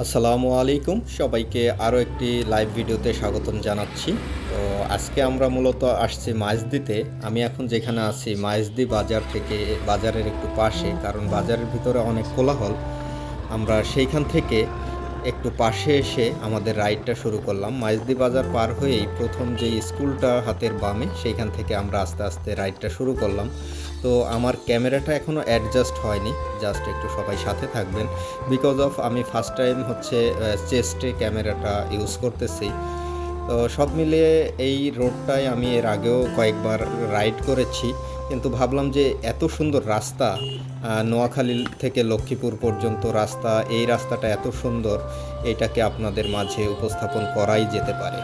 আসসালামু আলাইকুম সবাইকে আরও একটি লাইভ ভিডিওতে স্বাগতম জানাচ্ছি। তো আজকে আমরা মূলত আসছি মাইজদিতে। আমি এখন যেখানে আছি মাইজদি বাজার থেকে, বাজারের একটু পাশে, কারণ বাজারের ভিতরে অনেক কোলাহল। আমরা সেইখান থেকে একটু পাশে এসে আমাদের রাইডটা শুরু করলাম। মাইজদি বাজার পার হয়েই প্রথম যে স্কুলটা হাতের বামে, সেইখান থেকে আমরা আস্তে আস্তে রাইডটা শুরু করলাম। তো আমার ক্যামেরাটা এখনও অ্যাডজাস্ট হয়নি, জাস্ট একটু সবাই সাথে থাকবেন। বিকজ অফ আমি ফার্স্ট টাইম হচ্ছে চেস্টে ক্যামেরাটা ইউজ করতেছি। তো সব মিলিয়ে এই রোডটায় আমি এর আগেও কয়েকবার রাইড করেছি, কিন্তু ভাবলাম যে এত সুন্দর রাস্তা, নোয়াখালী থেকে লক্ষ্মীপুর পর্যন্ত রাস্তা, এই রাস্তাটা এত সুন্দর, এটাকে আপনাদের মাঝে উপস্থাপন করাই যেতে পারে।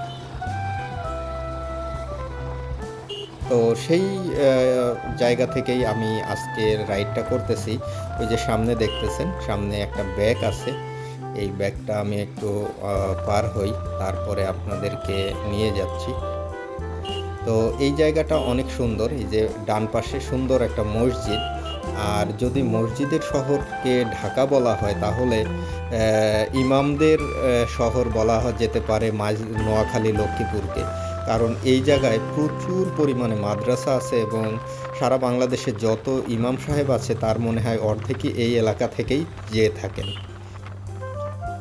তো সেই জায়গা থেকেই আমি আজকের রাইডটা করতেছি। ওই যে সামনে দেখতেছেন, সামনে একটা ব্যাগ আছে, এই ব্যাগটা আমি একটু পার হই, তারপরে আপনাদেরকে নিয়ে যাচ্ছি। তো এই জায়গাটা অনেক সুন্দর। এই যে ডান পাশে সুন্দর একটা মসজিদ, আর যদি মসজিদের শহরকে ঢাকা বলা হয় তাহলে ইমামদের শহর বলা যেতে পারে নোয়াখালী লক্ষ্মীপুরকে। কারণ এই জায়গায় প্রচুর পরিমাণে মাদ্রাসা আছে এবং সারা বাংলাদেশে যত ইমাম সাহেব আছে তার মনে হয় অর্ধেকই এই এলাকা থেকেই যেয়ে থাকেন।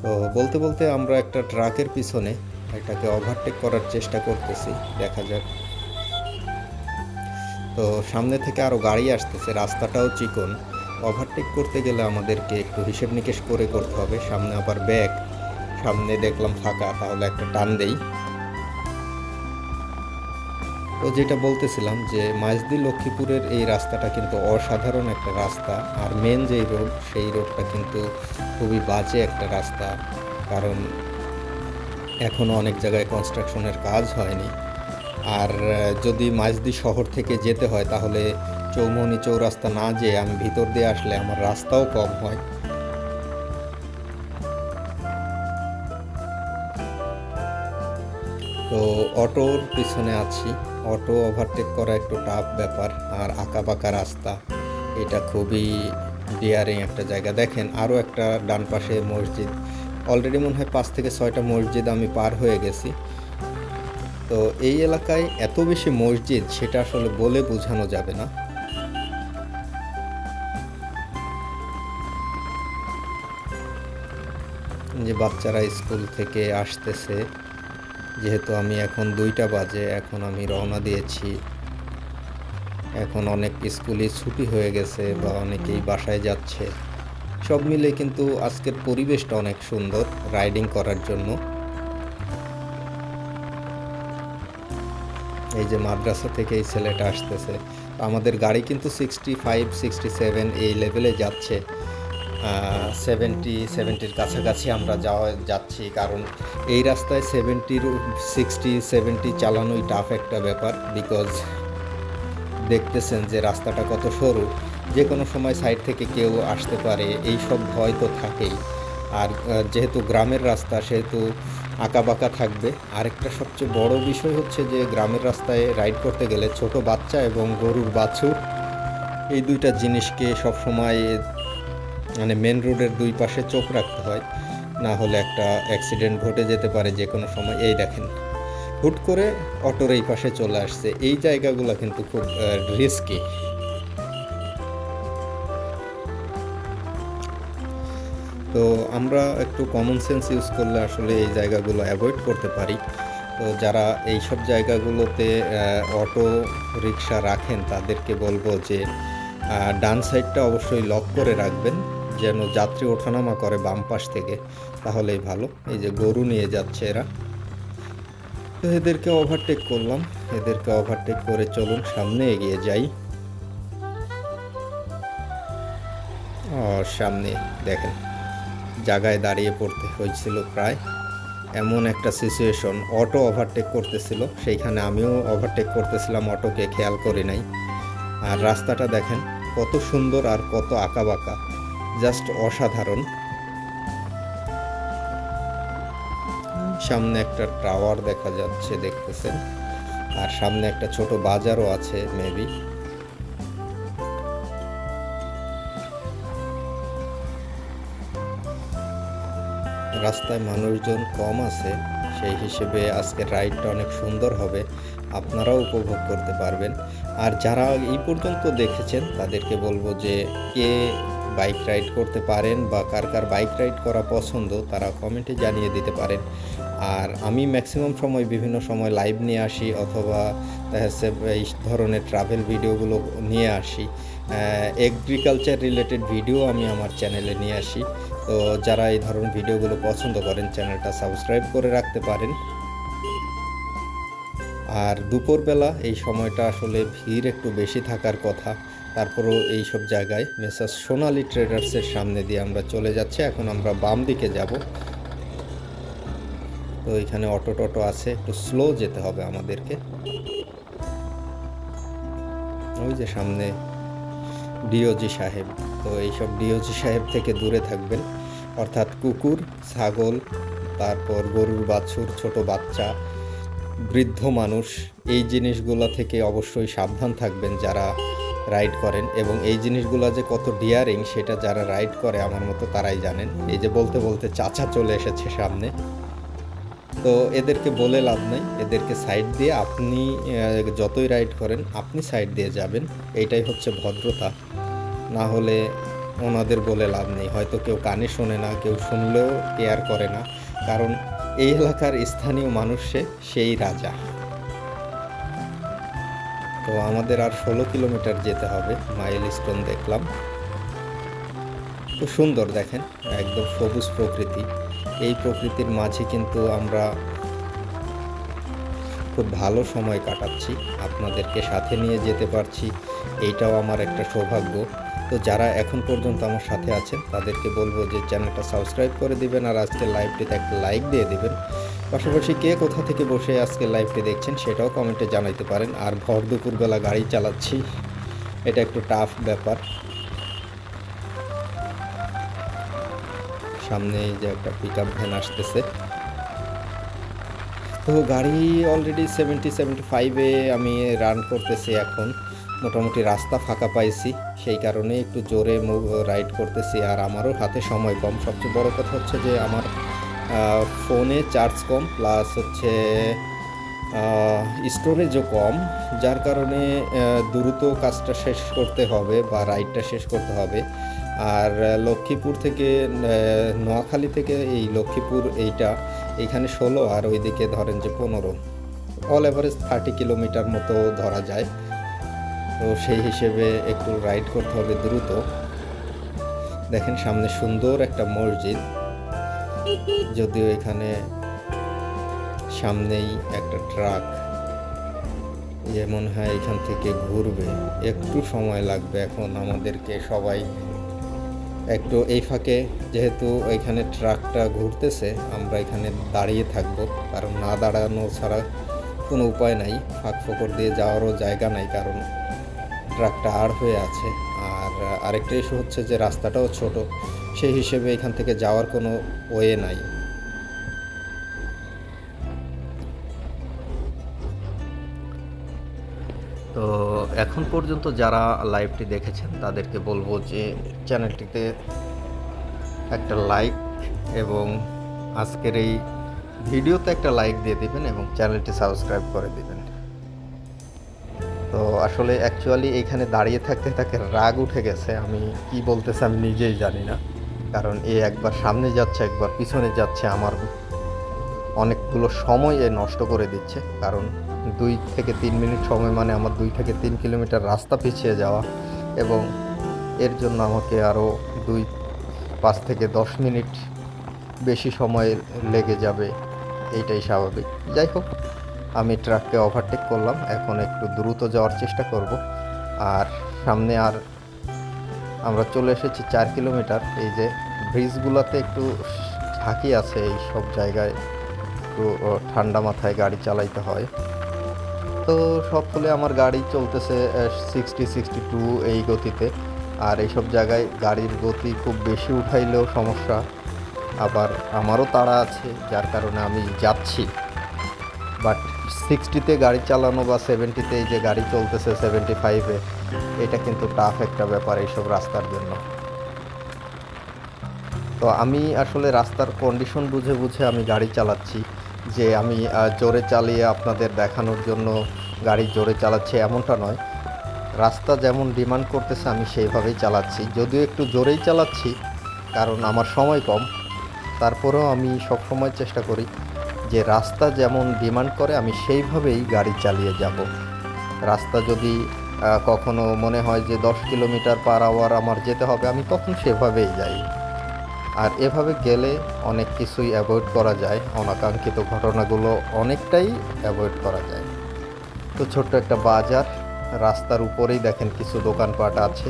তো বলতে বলতে আমরা একটা ট্রাকের পিছনে এটাকে ওভারটেক করার চেষ্টা করতেছি, দেখা যাক। তো সামনে থেকে আরও গাড়ি আসতেছে, রাস্তাটাও চিকন, ওভারটেক করতে গেলে আমাদেরকে একটু হিসেব নিকেশ করে করতে হবে। সামনে আবার ব্যাগ, সামনে দেখলাম ফাঁকা, তাহলে একটা টান দেই। তো যেটা বলতেছিলাম যে মাইজদি লক্ষ্মীপুরের এই রাস্তাটা কিন্তু অসাধারণ একটা রাস্তা, আর মেন যেই রোড সেই রোডটা কিন্তু খুবই বাজে একটা রাস্তা, কারণ এখনও অনেক জায়গায় কনস্ট্রাকশনের কাজ হয়নি। আর যদি মাইজদি শহর থেকে যেতে হয় তাহলে চৌমনি চৌরাস্তা না যেয়ে আমি ভিতর দিয়ে আসলে আমার রাস্তাও কম হয়। তো অটোর পিছনে আছি, অটো ওভারটেক করা একটু টাফ ব্যাপার, আর আঁকা বাঁকা রাস্তা, এটা খুবই ডিয়ারিং একটা জায়গা। দেখেন আরও একটা ডান পাশে মসজিদ, অলরেডি মনে হয় 5 থেকে 6টা মসজিদ আমি পার হয়ে গেছি। তো এই এলাকায় এত বেশি মসজিদ সেটা আসলে বলে বোঝানো যাবে না। যে বাচ্চারা স্কুল থেকে আসতেছে, যেহেতু আমি এখন 2টা বাজে, এখন আমি রওনা দিয়েছি। এখন অনেক স্কুলই ছুটি হয়ে গেছে বা অনেকেই বাসায় যাচ্ছে। সব মিলে কিন্তু আজকের পরিবেশটা অনেক সুন্দর রাইডিং করার জন্য। এই যে মাদ্রাসা থেকে এই ছেলেটা আসতেছে, আমাদের গাড়ি কিন্তু 65 67 এই লেভেলে যাচ্ছে। 70-70-র কাছাকাছি আমরা যাচ্ছি, কারণ এই রাস্তায় 60-70 চালানোই টাফ একটা ব্যাপার। বিকজ দেখতেছেন যে রাস্তাটা কত সরু, যে কোনো সময় সাইড থেকে কেউ আসতে পারে, এই সব ভয় তো থাকেই। আর যেহেতু গ্রামের রাস্তা সেহেতু আঁকা বাঁকা থাকবে। আরেকটা সবচেয়ে বড় বিষয় হচ্ছে যে গ্রামের রাস্তায় রাইড করতে গেলে ছোট বাচ্চা এবং গরুর বাছুর, এই দুইটা জিনিসকে সবসময় মানে মেন রোডের দুই পাশে চোখ রাখতে হয়, না হলে একটা অ্যাক্সিডেন্ট ঘটে যেতে পারে যে কোনো সময়। এই দেখেন হুট করে অটোর এই পাশে চলে আসছে, এই জায়গাগুলো কিন্তু খুব রিস্কি। তো আমরা একটু কমন সেন্স ইউজ করলে আসলে এই জায়গাগুলো অ্যাভয়েড করতে পারি। তো যারা এই সব জায়গাগুলোতে অটো রিক্সা রাখেন তাদেরকে বলবো যে ডান সাইডটা অবশ্যই লক করে রাখবেন, যেন যাত্রী ওঠানামা করে বাম পাশ থেকে, তাহলেই ভালো। এই যে গরু নিয়ে যাচ্ছে এরা, তো এদেরকে ওভারটেক করলাম। এদেরকে ওভারটেক করে চলুন সামনে এগিয়ে যাই। সামনে দেখেন জায়গায় দাঁড়িয়ে পড়তে হয়েছিল প্রায়, এমন একটা সিচুয়েশন। অটো ওভারটেক করতেছিল, সেইখানে আমিও ওভারটেক করতেছিলাম, অটোকে খেয়াল করি নাই। আর রাস্তাটা দেখেন কত সুন্দর আর কত আঁকা বাঁকা, জাস্ট অসাধারণ। সামনে একটা টাওয়ার দেখা যাচ্ছে, দেখতেছেন, আর সামনে একটা ছোট বাজারও আছে মেবি। রাস্তায় মানুষজন কম আছে, সেই হিসেবে আজকের রাইডটা অনেক সুন্দর হবে, আপনারাও উপভোগ করতে পারবেন। আর যারা এই পর্যন্ত দেখেছেন তাদেরকে বলবো যে কে বাইক রাইড করতে পারেন বা কার কার বাইক রাইড করা পছন্দ তারা কমেন্টে জানিয়ে দিতে পারেন। আর আমি ম্যাক্সিমাম সময় বিভিন্ন সময় লাইভ নিয়ে আসি, অথবা দেখা যাচ্ছে এই ধরনের ট্রাভেল ভিডিওগুলো নিয়ে আসি। এগ্রিকালচার রিলেটেড ভিডিও আমি আমার চ্যানেলে নিয়ে আসি। তো যারা এই ধরনের ভিডিওগুলো পছন্দ করেন চ্যানেলটা সাবস্ক্রাইব করে রাখতে পারেন। আর দুপুরবেলা এই সময়টা আসলে ভিড় একটু বেশি থাকার কথা, তারপরেও এই সব জায়গায় মেসার্স সোনালী ট্রেডার্সের সামনে দিয়ে আমরা চলে যাচ্ছি। এখন আমরা বাম দিকে যাব। তো এখানে অটো টটো আছে, একটু স্লো যেতে হবে আমাদেরকে। ওই যে সামনে ডিওজি সাহেব, তো এইসব ডিওজি সাহেব থেকে দূরে থাকবেন, অর্থাৎ কুকুর, ছাগল, তারপর গরুর বাছুর, ছোট বাচ্চা, বৃদ্ধ মানুষ, এই জিনিসগুলো থেকে অবশ্যই সাবধান থাকবেন যারা রাইড করেন। এবং এই জিনিসগুলো যে কত ডিয়ারিং সেটা যারা রাইড করে আমার মতো তারাই জানেন। এই যে বলতে বলতে চাচা চলে এসেছে সামনে, তো এদেরকে বলে লাভ নেই, এদেরকে সাইড দিয়ে আপনি যতই রাইড করেন আপনি সাইড দিয়ে যাবেন, এইটাই হচ্ছে ভদ্রতা। না হলে ওনাদের বলে লাভ নেই, হয়তো কেউ কানে শোনে না, কেউ শুনলেও কেয়ার করে না, কারণ এই এলাকার স্থানীয় মানুষ সেই রাজা। তো আমাদের আর 16 কিলোমিটার যেতে হবে, মাইলস্টোন দেখলাম। তো সুন্দর দেখেন, একদম সবুজ প্রকৃতি। এই প্রকৃতির মাঝে কিন্তু আমরা খুব ভালো সময় কাটাচ্ছি, আপনাদেরকে সাথে নিয়ে যেতে পারছি, এইটাও আমার একটা সৌভাগ্য। তো যারা এখন পর্যন্ত আমার সাথে আছেন তাদেরকে বলবো যে চ্যানেলটা সাবস্ক্রাইব করে দিবেন, আর আজকের লাইভটিতে একটা লাইক দিয়ে দিবেন। পাশাপাশি কে কোথা থেকে বসে আজকের লাইভটি দেখছেন সেটাও কমেন্টে জানাইতে পারেন। আর ভর দুপুরবেলা গাড়ি চালাচ্ছি, এটা একটু টাফ ব্যাপার। সামনে যে একটা পিকআপ ভ্যান আসতেছে, তো গাড়ি অলরেডি 70-75-এ আমি রান করতেছি। এখন মোটামুটি রাস্তা ফাঁকা পাইছি, সেই কারণে একটু জোরে রাইড করতেছি। আর আমারও হাতে সময় কম, সবচেয়ে বড় কথা হচ্ছে যে আমার ফোনে চার্জ কম, প্লাস হচ্ছে স্টোরেজও কম, যার কারণে দ্রুত কাজটা শেষ করতে হবে বা রাইডটা শেষ করতে হবে। আর লক্ষ্মীপুর থেকে নোয়াখালী থেকে এই লক্ষ্মীপুর এইখানে 16, আর ওইদিকে ধরেন যে 15, অল এভারেজ 30 কিলোমিটার মতো ধরা যায়। তো সেই হিসেবে একটু রাইড করতে হবে দ্রুত। দেখেন সামনে সুন্দর একটা মসজিদ, যদিও এখানে সামনেই একটা ট্রাক, যে মনে হয় এখান থেকে ঘুরবে, একটু সময় লাগবে। এখন আমাদেরকে সবাই একটু এই ফাঁকে, যেহেতু এখানে ট্রাকটা ঘুরতেছে, আমরা এখানে দাঁড়িয়ে থাকবো, কারণ না দাঁড়ানো ছাড়া কোনো উপায় নাই, ফাঁক ফোকর দিয়ে যাওয়ারও জায়গা নাই, কারণ ট্রাকটা আড় হয়ে আছে। আর আরেকটা ইস্যু হচ্ছে যে রাস্তাটাও ছোট, সেই হিসেবে এখান থেকে যাওয়ার কোনো ওয়ে নাই। তো এখন পর্যন্ত যারা লাইভটি দেখেছেন তাদেরকে বলবো যে চ্যানেলটিতে একটা লাইক এবং আজকের এই ভিডিওতে একটা লাইক দিয়ে দিবেন এবং চ্যানেলটি সাবস্ক্রাইব করে দিবেন। তো আসলে অ্যাকচুয়ালি এইখানে দাঁড়িয়ে থাকতে থাকতে রাগ উঠে গেছে, আমি কি বলতেছি আমি নিজেই জানি না, কারণ একবার সামনে যাচ্ছে একবার পিছনে যাচ্ছে, আমার অনেকগুলো সময় নষ্ট করে দিচ্ছে। কারণ 2 থেকে 3 মিনিট সময় মানে আমার 2 থেকে 3 কিলোমিটার রাস্তা পিছিয়ে যাওয়া, এবং এর জন্য আমাকে আরও 5 থেকে 10 মিনিট বেশি সময় লেগে যাবে, এইটাই স্বাভাবিক। যাই হোক, আমি ট্রাককে ওভারটেক করলাম, এখন একটু দ্রুত যাওয়ার চেষ্টা করব। আর সামনে আর আমরা চলে এসেছি 4 কিলোমিটার। এই যে ব্রিজগুলোতে একটু ঝাঁকি আছে, এই সব জায়গায় একটু ঠান্ডা মাথায় গাড়ি চালাইতে হয়। তো সব ফলে আমার গাড়ি চলতেছে 60-62 এই গতিতে। আর এইসব জায়গায় গাড়ির গতি খুব বেশি উঠাইলেও সমস্যা, আবার আমারও তাড়া আছে, যার কারণে আমি যাচ্ছি। বাট 60-তে গাড়ি চালানো বা 70-তে এই যে গাড়ি চলতেছে 75-এ, এটা কিন্তু টাফ একটা ব্যাপার এইসব রাস্তার জন্য। তো আমি আসলে রাস্তার কন্ডিশন বুঝে বুঝে আমি গাড়ি চালাচ্ছি, যে আমি জোরে চালিয়ে আপনাদের দেখানোর জন্য গাড়ি জোরে চালাচ্ছি এমনটা নয়। রাস্তা যেমন ডিমান্ড করতেছে আমি সেইভাবেই চালাচ্ছি, যদিও একটু জোরেই চালাচ্ছি কারণ আমার সময় কম। তারপরেও আমি সবসময় চেষ্টা করি যে রাস্তা যেমন ডিমান্ড করে আমি সেইভাবেই গাড়ি চালিয়ে যাব। রাস্তা যদি কখনো মনে হয় যে 10 কিলোমিটার পার আওয়ার আমার যেতে হবে, আমি তখন সেভাবেই যাই। আর এভাবে গেলে অনেক কিছুই অ্যাভয়েড করা যায়, অনাকাঙ্ক্ষিত ঘটনাগুলো অনেকটাই অ্যাভয়েড করা যায়। তো ছোট্ট একটা বাজার, রাস্তার উপরেই দেখেন কিছু দোকানপাট আছে,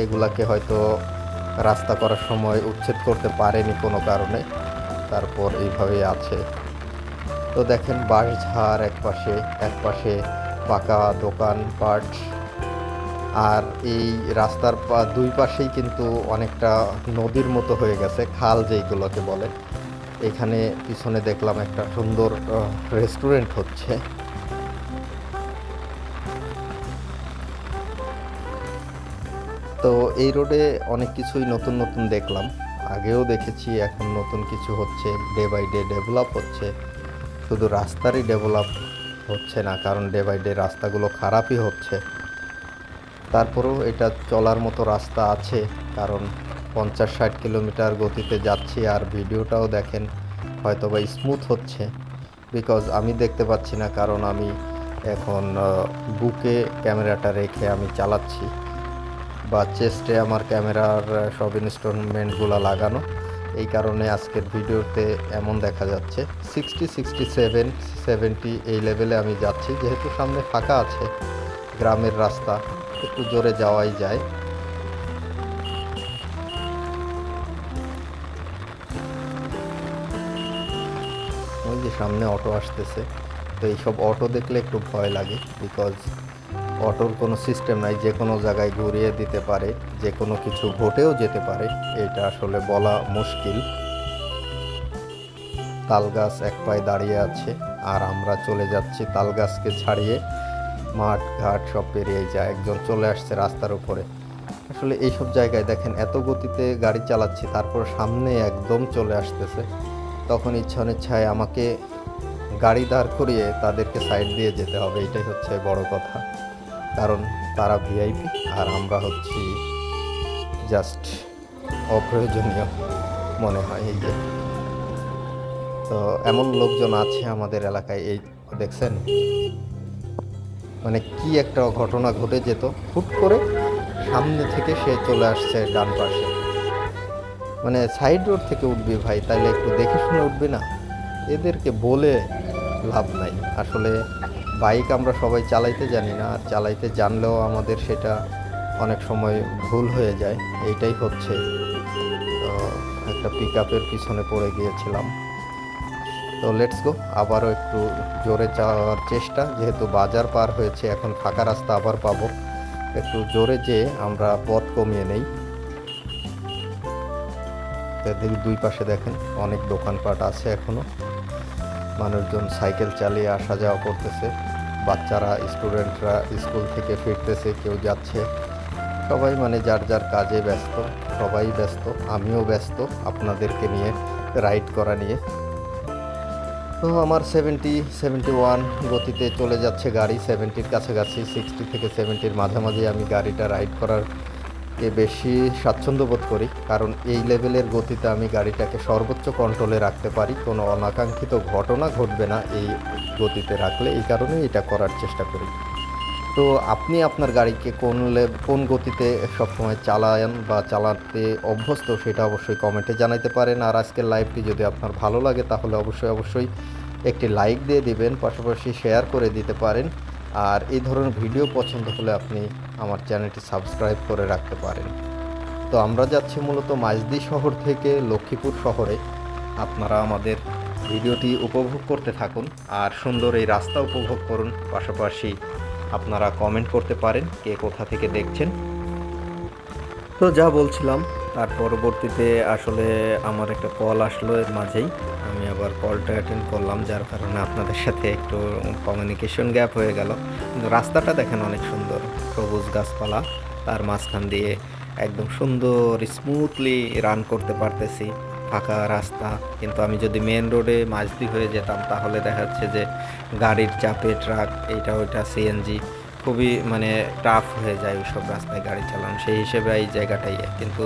এগুলাকে হয়তো রাস্তা করার সময় উচ্ছেদ করতে পারেনি কোনো কারণে, তারপর এইভাবেই আছে। তো দেখেন বাঁশঝাড় এক পাশে পাকা দোকানপাট, আর এই রাস্তার দুই পাশেই কিন্তু অনেকটা নদীর মতো হয়ে গেছে, খাল যেইগুলোকে বলে। এখানে পিছনে দেখলাম একটা সুন্দর রেস্টুরেন্ট হচ্ছে। তো এই রোডে অনেক কিছুই নতুন নতুন দেখলাম, আগেও দেখেছি, এখন নতুন কিছু হচ্ছে, ডে বাই ডে ডেভেলপ হচ্ছে। শুধু রাস্তারই ডেভেলপ হচ্ছে না, কারণ ডে বাই ডে রাস্তাগুলো খারাপই হচ্ছে। তারপরেও এটা চলার মতো রাস্তা আছে, কারণ 50-60 কিলোমিটার গতিতে যাচ্ছি, আর ভিডিওটাও দেখেন হয়তো বা স্মুথ হচ্ছে, বিকজ আমি দেখতে পাচ্ছি না, কারণ আমি এখন বুকে ক্যামেরাটা রেখে আমি চালাচ্ছি, বা চেস্টে আমার ক্যামেরার সব ইনস্ট্রুমেন্টগুলো লাগানো। এই কারণে আজকের ভিডিওতে এমন দেখা যাচ্ছে 60, 67, 70 এই লেভেলে আমি যাচ্ছি, যেহেতু সামনে ফাঁকা আছে, গ্রামের রাস্তা, একটু জোরে যাওয়াই যায়। ওই যে সামনে অটো আসতেছে, তো এইসব অটো দেখলে একটু ভয় লাগে, বিকজ অটোর কোনো সিস্টেম নাই, যে কোনো জায়গায় ঘুরিয়ে দিতে পারে, যে কোনো কিছু ঘটেও যেতে পারে, এটা আসলে বলা মুশকিল। তালগাছ এক পায়ে দাঁড়িয়ে আছে, আর আমরা চলে যাচ্ছি তালগাছকে ছাড়িয়ে, মাঠ ঘাট সব পেরিয়ে যায়, একজন চলে আসছে রাস্তার উপরে। আসলে এইসব জায়গায় দেখেন এত গতিতে গাড়ি চালাচ্ছি, তারপর সামনে একদম চলে আসতেছে, তখন ইচ্ছা অনিচ্ছায় আমাকে গাড়ি দাঁড় করিয়ে তাদেরকে সাইড দিয়ে যেতে হবে। এটাই হচ্ছে বড় কথা, কারণ তারা ভিআইপি আর আমরা হচ্ছি জাস্ট অপ্রয়োজনীয় মনে হয়। এই যে তো এমন লোকজন আছে আমাদের এলাকায়, এই দেখছেন, মানে কি একটা ঘটনা ঘটে যেত, হুট করে সামনে থেকে সে চলে আসছে ডান পাশে, মানে সাইড রোড থেকে উঠবি ভাই, তাইলে একটু দেখে শুনে উঠবি না? এদেরকে বলে লাভ নাই। আসলে বাইক আমরা সবাই চালাইতে জানি না, আর চালাইতে জানলেও আমাদের সেটা অনেক সময় ভুল হয়ে যায়, এইটাই হচ্ছে। তো একটা পিক আপের পিছনে পড়ে গিয়েছিলাম। তো লেটস গো, আবারও একটু জোরে যাওয়ার চেষ্টা, যেহেতু বাজার পার হয়েছে, এখন ফাঁকা রাস্তা আবার পাবো, একটু জোরে যেয়ে আমরা পথ কমিয়ে নেই। দুই পাশে দেখেন অনেক দোকানপাট আছে, এখনো মানুষজন সাইকেল চালিয়ে আসা যাওয়া করতেছে, বাচ্চারা স্টুডেন্টরা স্কুল থেকে ফিরতেছে, কেউ যাচ্ছে, সবাই মানে যার যার কাজে ব্যস্ত, সবাই ব্যস্ত, আমিও ব্যস্ত আপনাদেরকে নিয়ে রাইড করা নিয়ে। তো আমার 70-71 গতিতে চলে যাচ্ছে গাড়ি, 70-র কাছাকাছি, 60 থেকে 70-র মাঝামাঝি আমি গাড়িটা রাইড করার বেশি স্বাচ্ছন্দ্য বোধ করি, কারণ এই লেভেলের গতিতে আমি গাড়িটাকে সর্বোচ্চ কন্ট্রোলে রাখতে পারি, কোনো অনাকাঙ্ক্ষিত ঘটনা ঘটবে না এই গতিতে রাখলে, এই কারণে এটা করার চেষ্টা করি। তো আপনি আপনার গাড়িকে কোন গতিতে সবসময় চালান বা চালাতে অভ্যস্ত, সেটা অবশ্যই কমেন্টে জানাতে পারেন। আর আজকের লাইভটি যদি আপনার ভালো লাগে তাহলে অবশ্যই একটি লাইক দিয়ে দিবেন, পাশাপাশি শেয়ার করে দিতে পারেন। আর এই ধরনের ভিডিও পছন্দ হলে আপনি আমার চ্যানেলটি সাবস্ক্রাইব করে রাখতে পারেন। তো আমরা যাচ্ছি মূলত মাইজদি শহর থেকে লক্ষ্মীপুর শহরে। আপনারা আমাদের ভিডিওটি উপভোগ করতে থাকুন আর সুন্দর এই রাস্তা উপভোগ করুন, পাশাপাশি আপনারা কমেন্ট করতে পারেন কে কোথা থেকে দেখছেন। তো যা বলছিলাম, তার পরবর্তীতে আসলে আমার একটা কল আসলো, এর মাঝেই আমি আবার কলটা অ্যাটেন্ড করলাম, যার কারণে আপনাদের সাথে একটু কমিউনিকেশন গ্যাপ হয়ে গেল। কিন্তু রাস্তাটা দেখেন অনেক সুন্দর, সবুজ গাছপালা, তার মাঝখান দিয়ে একদম সুন্দর স্মুথলি রান করতে পারতেছি ফাঁকা রাস্তা। কিন্তু আমি যদি মেন রোডে মাঝদি হয়ে যেতাম তাহলে দেখা যাচ্ছে যে গাড়ির চাপে ট্রাক এইটা ওইটা সিএনজি খুবই মানে টাফ হয়ে যায় ওইসব রাস্তায় গাড়ি চালানো। সেই হিসেবে এই জায়গাটাই কিন্তু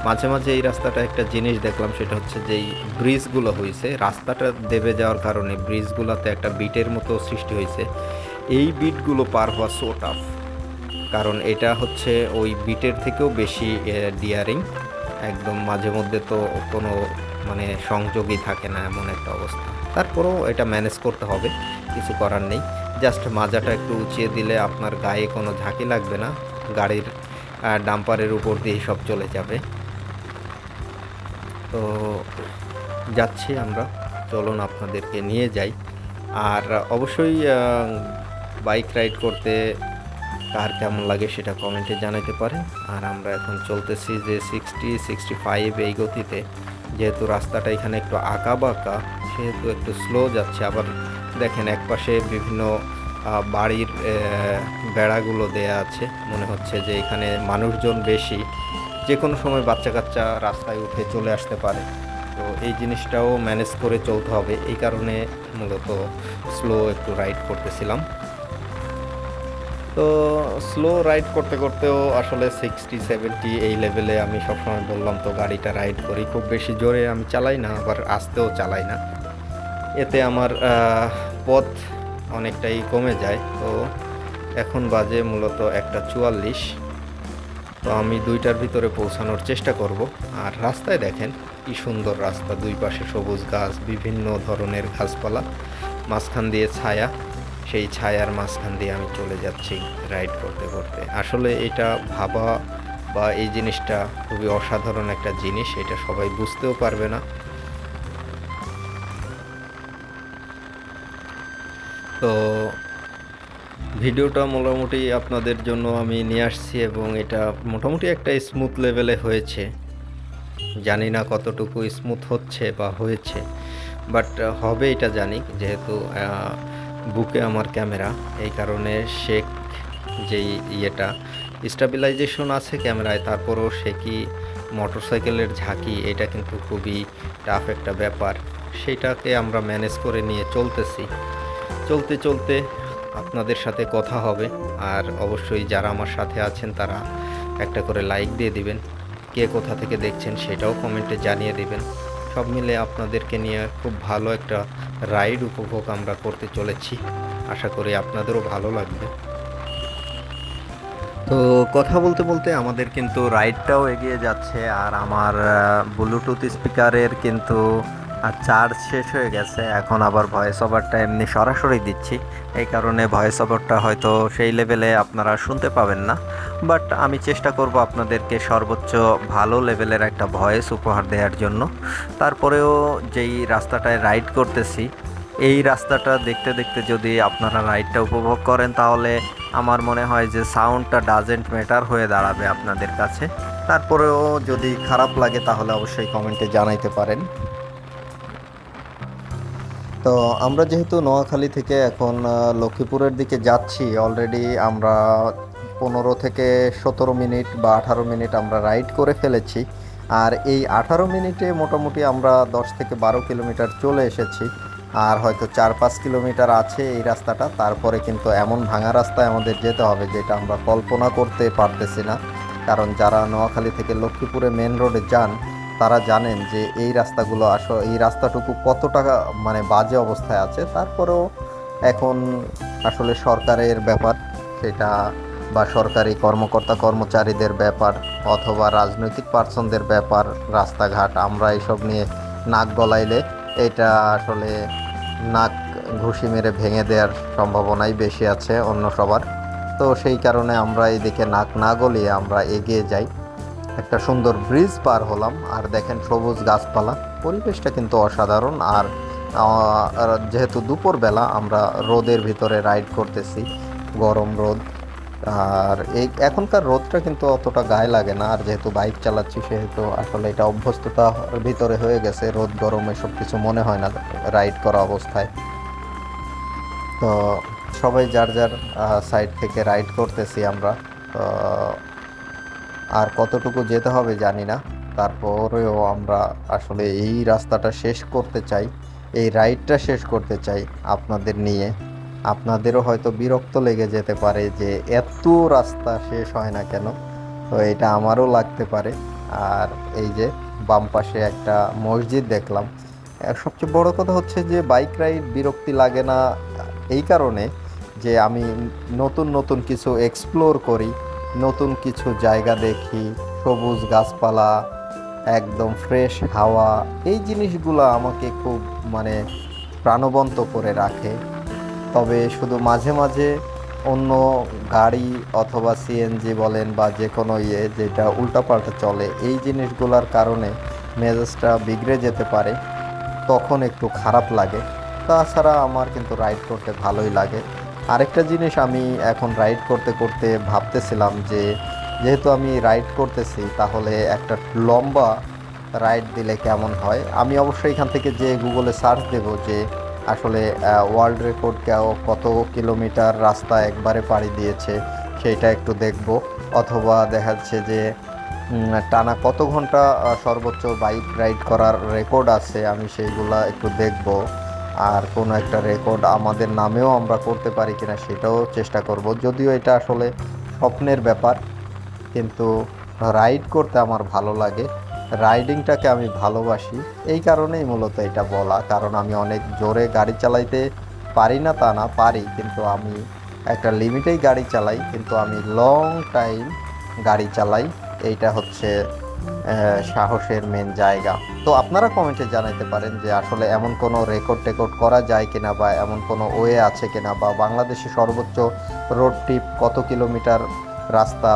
মাঝে মাঝে এই রাস্তাটা একটা জিনিস দেখলাম, সেটা হচ্ছে যে এই ব্রিজগুলো হয়েছে রাস্তাটা দেবে যাওয়ার কারণে ব্রিজগুলোতে একটা বিটের মতো সৃষ্টি হয়েছে। এই বিটগুলো পার হওয়া সো টাফ, কারণ এটা হচ্ছে ওই বিটের থেকেও বেশি ডিয়ারিং। একদম মাঝে মধ্যে তো কোনো মানে সংযোগই থাকে না এমন একটা অবস্থা। তারপরেও এটা ম্যানেজ করতে হবে, কিছু করার নেই। জাস্ট মাজাটা একটু উঁচিয়ে দিলে আপনার গায়ে কোনো ঝাঁকি লাগবে না, গাড়ির ডাম্পারের উপর দিয়ে সব চলে যাবে। তো যাচ্ছি আমরা, চলুন আপনাদেরকে নিয়ে যাই। আর অবশ্যই বাইক রাইড করতে কার কেমন লাগে সেটা কমেন্টে জানাতে পারেন। আর আমরা এখন চলতেছি যে 60-65 এই গতিতে, যেহেতু রাস্তাটা এখানে একটু আঁকা বাঁকা সেহেতু একটু স্লো যাচ্ছে। আবার দেখেন একপাশে বিভিন্ন বাড়ির বেড়াগুলো দেয়া আছে, মনে হচ্ছে যে এখানে মানুষজন বেশি, যে কোনো সময় বাচ্চা কাচ্চা রাস্তায় উঠে চলে আসতে পারে। তো এই জিনিসটাও ম্যানেজ করে চলতে হবে, এই কারণে মূলত স্লো একটু রাইড করতেছিলাম। তো স্লো রাইড করতে করতেও আসলে 60-70 এই লেভেলে আমি সবসময় বললাম তো গাড়িটা রাইড করি, খুব বেশি জোরে আমি চালাই না, আবার আস্তেও চালাই না। এতে আমার পথ অনেকটাই কমে যায়। তো এখন বাজে মূলত 1:44। তো আমি 2টার ভিতরে পৌঁছানোর চেষ্টা করব। আর রাস্তায় দেখেন কি সুন্দর রাস্তা, দুই পাশে সবুজ গাছ, বিভিন্ন ধরনের গাছপালা, মাঝখান দিয়ে ছায়া। সেই ছায়ার মাঝখান দিয়ে আমি চলে যাচ্ছি রাইড করতে করতে। আসলে এটা ভাবা বা এই জিনিসটা খুবই অসাধারণ একটা জিনিস, এটা সবাই বুঝতেও পারবে না। তো ভিডিওটা মোটামুটি আপনাদের জন্য আমি নিয়ে আসছি এবং এটা মোটামুটি একটা স্মুথ লেভেলে হয়েছে। জানি না কতটুকু স্মুথ হচ্ছে বা হয়েছে, বাট হবে এটা জানি, যেহেতু বুকে আমার ক্যামেরা, এই কারণে শেক যেই ইয়েটা স্টেবিলাইজেশন আছে ক্যামেরায়, তারপরও সে কি মোটরসাইকেলের ঝাঁকি, এটা কিন্তু খুবই টাফ একটা ব্যাপার। সেটাকে আমরা ম্যানেজ করে নিয়ে চলতেছি। চলতে চলতে আপনাদের সাথে কথা হবে। আর অবশ্যই যারা আমার সাথে আছেন তারা একটা করে লাইক দিয়ে দিবেন, কে কোথা থেকে দেখছেন সেটাও কমেন্টে জানিয়ে দিবেন। সব মিলে আপনাদেরকে নিয়ে খুব ভালো একটা রাইড উপভোগ আমরা করতে চলেছি, আশা করি আপনাদেরও ভালো লাগবে। তো কথা বলতে বলতে আমাদের কিন্তু রাইডটাও এগিয়ে যাচ্ছে। আর আমার ব্লুটুথ স্পিকারের কিন্তু চার্জ শেষ হয়ে গেছে, এখন আবার ভয়েস ওভারটা এমনি সরাসরি দিচ্ছি, এই কারণে ভয়েস ওভারটা হয়তো সেই লেভেলে আপনারা শুনতে পাবেন না। বাট আমি চেষ্টা করব আপনাদেরকে সর্বোচ্চ ভালো লেভেলের একটা ভয়েস উপহার দেওয়ার জন্য। তারপরেও যেই রাস্তাটায় রাইড করতেছি, এই রাস্তাটা দেখতে দেখতে যদি আপনারা রাইডটা উপভোগ করেন তাহলে আমার মনে হয় যে সাউন্ডটা ডাজেন্ট ম্যাটার হয়ে দাঁড়াবে আপনাদের কাছে। তারপরেও যদি খারাপ লাগে তাহলে অবশ্যই কমেন্টে জানাইতে পারেন। তো আমরা যেহেতু নোয়াখালী থেকে এখন লক্ষ্মীপুরের দিকে যাচ্ছি, অলরেডি আমরা 15 থেকে 17 মিনিট বা 18 মিনিট আমরা রাইড করে ফেলেছি। আর এই 18 মিনিটে মোটামুটি আমরা 10 থেকে 12 কিলোমিটার চলে এসেছি। আর হয়তো 4-5 কিলোমিটার আছে এই রাস্তাটা, তারপরে কিন্তু এমন ভাঙা রাস্তায় আমাদের যেতে হবে যেটা আমরা কল্পনা করতে পারতেছি না। কারণ যারা নোয়াখালী থেকে লক্ষ্মীপুরে মেন রোডে যান তারা জানেন যে এই রাস্তাগুলো আসলে এই রাস্তাটুকু কতটা মানে বাজে অবস্থায় আছে। তারপরেও এখন আসলে সরকারের ব্যাপার সেটা, বা সরকারি কর্মকর্তা কর্মচারীদের ব্যাপার, অথবা রাজনৈতিক পার্সনদের ব্যাপার। রাস্তাঘাট আমরা এসব নিয়ে নাক গলাইলে এটা আসলে নাক ঘুষি মেরে ভেঙে দেওয়ার সম্ভাবনাই বেশি আছে অন্য সবার। তো সেই কারণে আমরা এদিকে নাক না গলিয়ে আমরা এগিয়ে যাই। একটা সুন্দর ব্রিজ পার হলাম, আর দেখেন সবুজ গাছপালা, পরিবেশটা কিন্তু অসাধারণ। আর যেহেতু দুপুরবেলা আমরা রোদের ভিতরে রাইড করতেছি, গরম রোদ, আর এই এখনকার রোদটা কিন্তু অতটা গায়ে লাগে না। আর যেহেতু বাইক চালাচ্ছি সেহেতু আসলে এটা অভ্যস্ততার ভিতরে হয়ে গেছে, রোদ গরম এসব কিছু মনে হয় না রাইড করা অবস্থায়। তো সবাই যার যার সাইড থেকে রাইড করতেছি আমরা। তো আর কতটুকু যেতে হবে জানি না, তারপরেও আমরা আসলে এই রাস্তাটা শেষ করতে চাই, এই রাইডটা শেষ করতে চাই আপনাদের নিয়ে। আপনাদেরও হয়তো বিরক্ত লেগে যেতে পারে যে এত রাস্তা শেষ হয় না কেন, তো এটা আমারও লাগতে পারে। আর এই যে বাম পাশে একটা মসজিদ দেখলাম। সবচেয়ে বড় কথা হচ্ছে যে বাইক রাইড বিরক্তি লাগে না এই কারণে যে আমি নতুন নতুন কিছু এক্সপ্লোর করি, নতুন কিছু জায়গা দেখি, সবুজ গাছপালা, একদম ফ্রেশ হাওয়া, এই জিনিসগুলো আমাকে খুব মানে প্রাণবন্ত করে রাখে। তবে শুধু মাঝে মাঝে অন্য গাড়ি অথবা সিএনজি বলেন বা যে কোনো যেটা উল্টাপাল্টা চলে, এই জিনিসগুলোর কারণে মেজাজটা বিগড়ে যেতে পারে, তখন একটু খারাপ লাগে। তাছাড়া আমার কিন্তু রাইড করতে ভালোই লাগে। আরেকটা জিনিস আমি এখন রাইড করতে করতে ভাবতেছিলাম যে যেহেতু আমি রাইড করতেছি, তাহলে একটা লম্বা রাইড দিলে কেমন হয়। আমি অবশ্যই এখান থেকে যে গুগলে সার্চ দেব যে আসলে ওয়ার্ল্ড রেকর্ড কত কিলোমিটার রাস্তা একবারে পাড়ি দিয়েছে সেইটা একটু দেখব, অথবা দেখা যাচ্ছে যে টানা কত ঘন্টা সর্বোচ্চ বাইক রাইড করার রেকর্ড আছে, আমি সেইগুলা একটু দেখব। আর কোনো একটা রেকর্ড আমাদের নামেও আমরা করতে পারি কিনা সেটাও চেষ্টা করব। যদিও এটা আসলে স্বপ্নের ব্যাপার, কিন্তু রাইড করতে আমার ভালো লাগে, রাইডিংটাকে আমি ভালোবাসি। এই কারণেই মূলত এটা বলা, কারণ আমি অনেক জোরে গাড়ি চালাইতে পারি না তা না, পারি, কিন্তু আমি একটা লিমিটেই গাড়ি চালাই, কিন্তু আমি লং টাইম গাড়ি চালাই। এইটা হচ্ছে সাহসের মেন জায়গা। তো আপনারা কমেন্টে জানাইতে পারেন যে আসলে এমন কোনো রেকর্ড টেকর্ড করা যায় কিনা, বা এমন কোনো ওয়ে আছে কিনা, বা বাংলাদেশে সর্বোচ্চ রোড ট্রিপ কত কিলোমিটার রাস্তা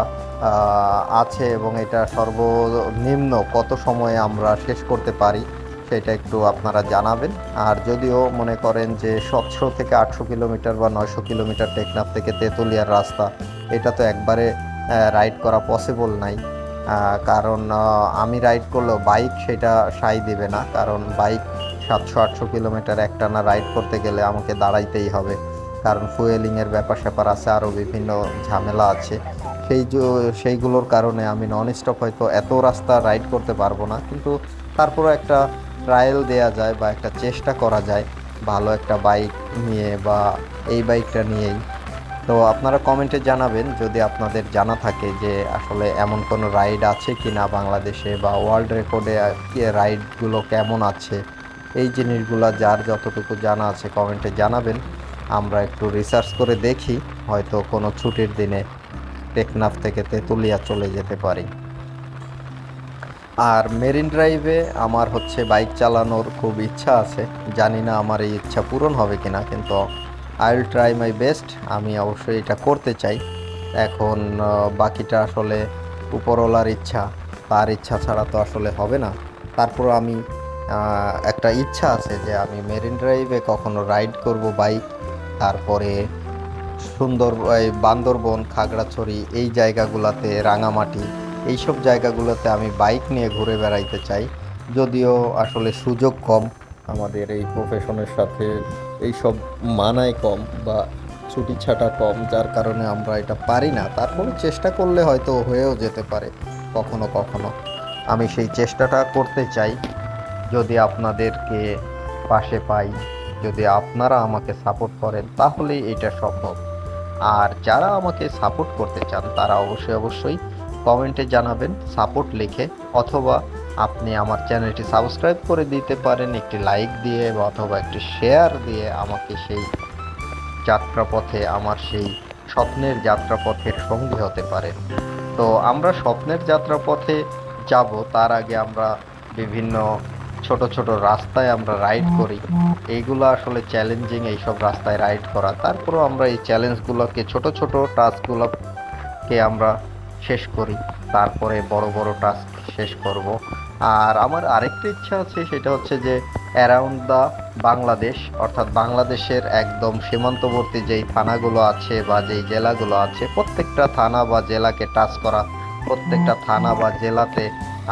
আছে এবং এটা সর্বনিম্ন কত সময়ে আমরা শেষ করতে পারি, সেটা একটু আপনারা জানাবেন। আর যদিও মনে করেন যে 700 থেকে 800 কিলোমিটার বা 900 কিলোমিটার টেকনাফ থেকে তেঁতুলিয়ার রাস্তা, এটা তো একবারে রাইড করা পসিবল নাই, কারণ আমি রাইড করলেও বাইক সেটা সাই দিবে না, কারণ বাইক 700-800 কিলোমিটার একটানা রাইড করতে গেলে আমাকে দাঁড়াইতেই হবে, কারণ ফুয়েলিংয়ের ব্যাপার স্যাপার আছে, আরও বিভিন্ন ঝামেলা আছে। সেইগুলোর কারণে আমি নন স্টপ হয়তো এত রাস্তা রাইড করতে পারবো না, কিন্তু তারপরও একটা ট্রায়াল দেয়া যায় বা একটা চেষ্টা করা যায় ভালো একটা বাইক নিয়ে বা এই বাইকটা নিয়েই। তো আপনারা কমেন্টে জানাবেন যদি আপনাদের জানা থাকে যে আসলে এমন কোনো রাইড আছে কি না বাংলাদেশে, বা ওয়ার্ল্ড রেকর্ডে রাইডগুলো কেমন আছে। এই জিনিসগুলো যার যতটুকু জানা আছে কমেন্টে জানাবেন, আমরা একটু রিসার্চ করে দেখি, হয়তো কোনো ছুটির দিনে টেকনাফ থেকে তেঁতুলিয়া চলে যেতে পারি। আর মেরিন ড্রাইভে আমার হচ্ছে বাইক চালানোর খুব ইচ্ছা আছে, জানি না আমার এই ইচ্ছা পূরণ হবে কিনা, কিন্তু I will try my best. আমি অবশ্যই এটা করতে চাই। এখন বাকিটা আসলে উপরওয়ালার ইচ্ছা, তার ইচ্ছা ছাড়া তো আসলে হবে না। তারপর আমি একটা ইচ্ছা আছে যে আমি মেরিন ড্রাইভে কখনো রাইড করব বাইক, তারপরে সুন্দর এই বান্দরবন, খাগড়াছড়ি, এই জায়গাগুলোতে, রাঙামাটি, এইসব জায়গাগুলোতে আমি বাইক নিয়ে ঘুরে বেড়াইতে চাই। যদিও আসলে সুযোগ কম, আমাদের এই প্রফেশনের সাথে এইসব মানায় কম বা ছুটি ছাটা কম, যার কারণে আমরা এটা পারি না। তারপরে চেষ্টা করলে হয়তো হয়েও যেতে পারে কখনো কখনো। আমি সেই চেষ্টাটা করতে চাই, যদি আপনাদেরকে পাশে পাই, যদি আপনারা আমাকে সাপোর্ট করেন, তাহলেই এটা সম্ভব। আর যারা আমাকে সাপোর্ট করতে চান তারা অবশ্যই কমেন্টে জানাবেন সাপোর্ট লিখে, অথবা আপনি আমার চ্যানেলটি সাবস্ক্রাইব করে দিতে পারেন একটি লাইক দিয়ে, বা অথবা একটি শেয়ার দিয়ে আমাকে সেই যাত্রাপথে, আমার সেই স্বপ্নের যাত্রাপথের সঙ্গী হতে পারেন। তো আমরা স্বপ্নের যাত্রাপথে যাব, তার আগে আমরা বিভিন্ন ছোট ছোট রাস্তায় আমরা রাইড করি। এইগুলো আসলে চ্যালেঞ্জিং, এইসব রাস্তায় রাইড করা। তারপরেও আমরা এই চ্যালেঞ্জগুলোকে, ছোট ছোট টাস্কগুলোকে আমরা শেষ করি, তারপরে বড় বড় টাস্ক শেষ করব। আর আমার আরেকটা ইচ্ছা আছে, সেটা হচ্ছে যে অ্যারাউন্ড দ্য বাংলাদেশ, অর্থাৎ বাংলাদেশের একদম সীমান্তবর্তী যেই থানাগুলো আছে বা যেই জেলাগুলো আছে, প্রত্যেকটা থানা বা জেলাকে টাচ করা, প্রত্যেকটা থানা বা জেলাতে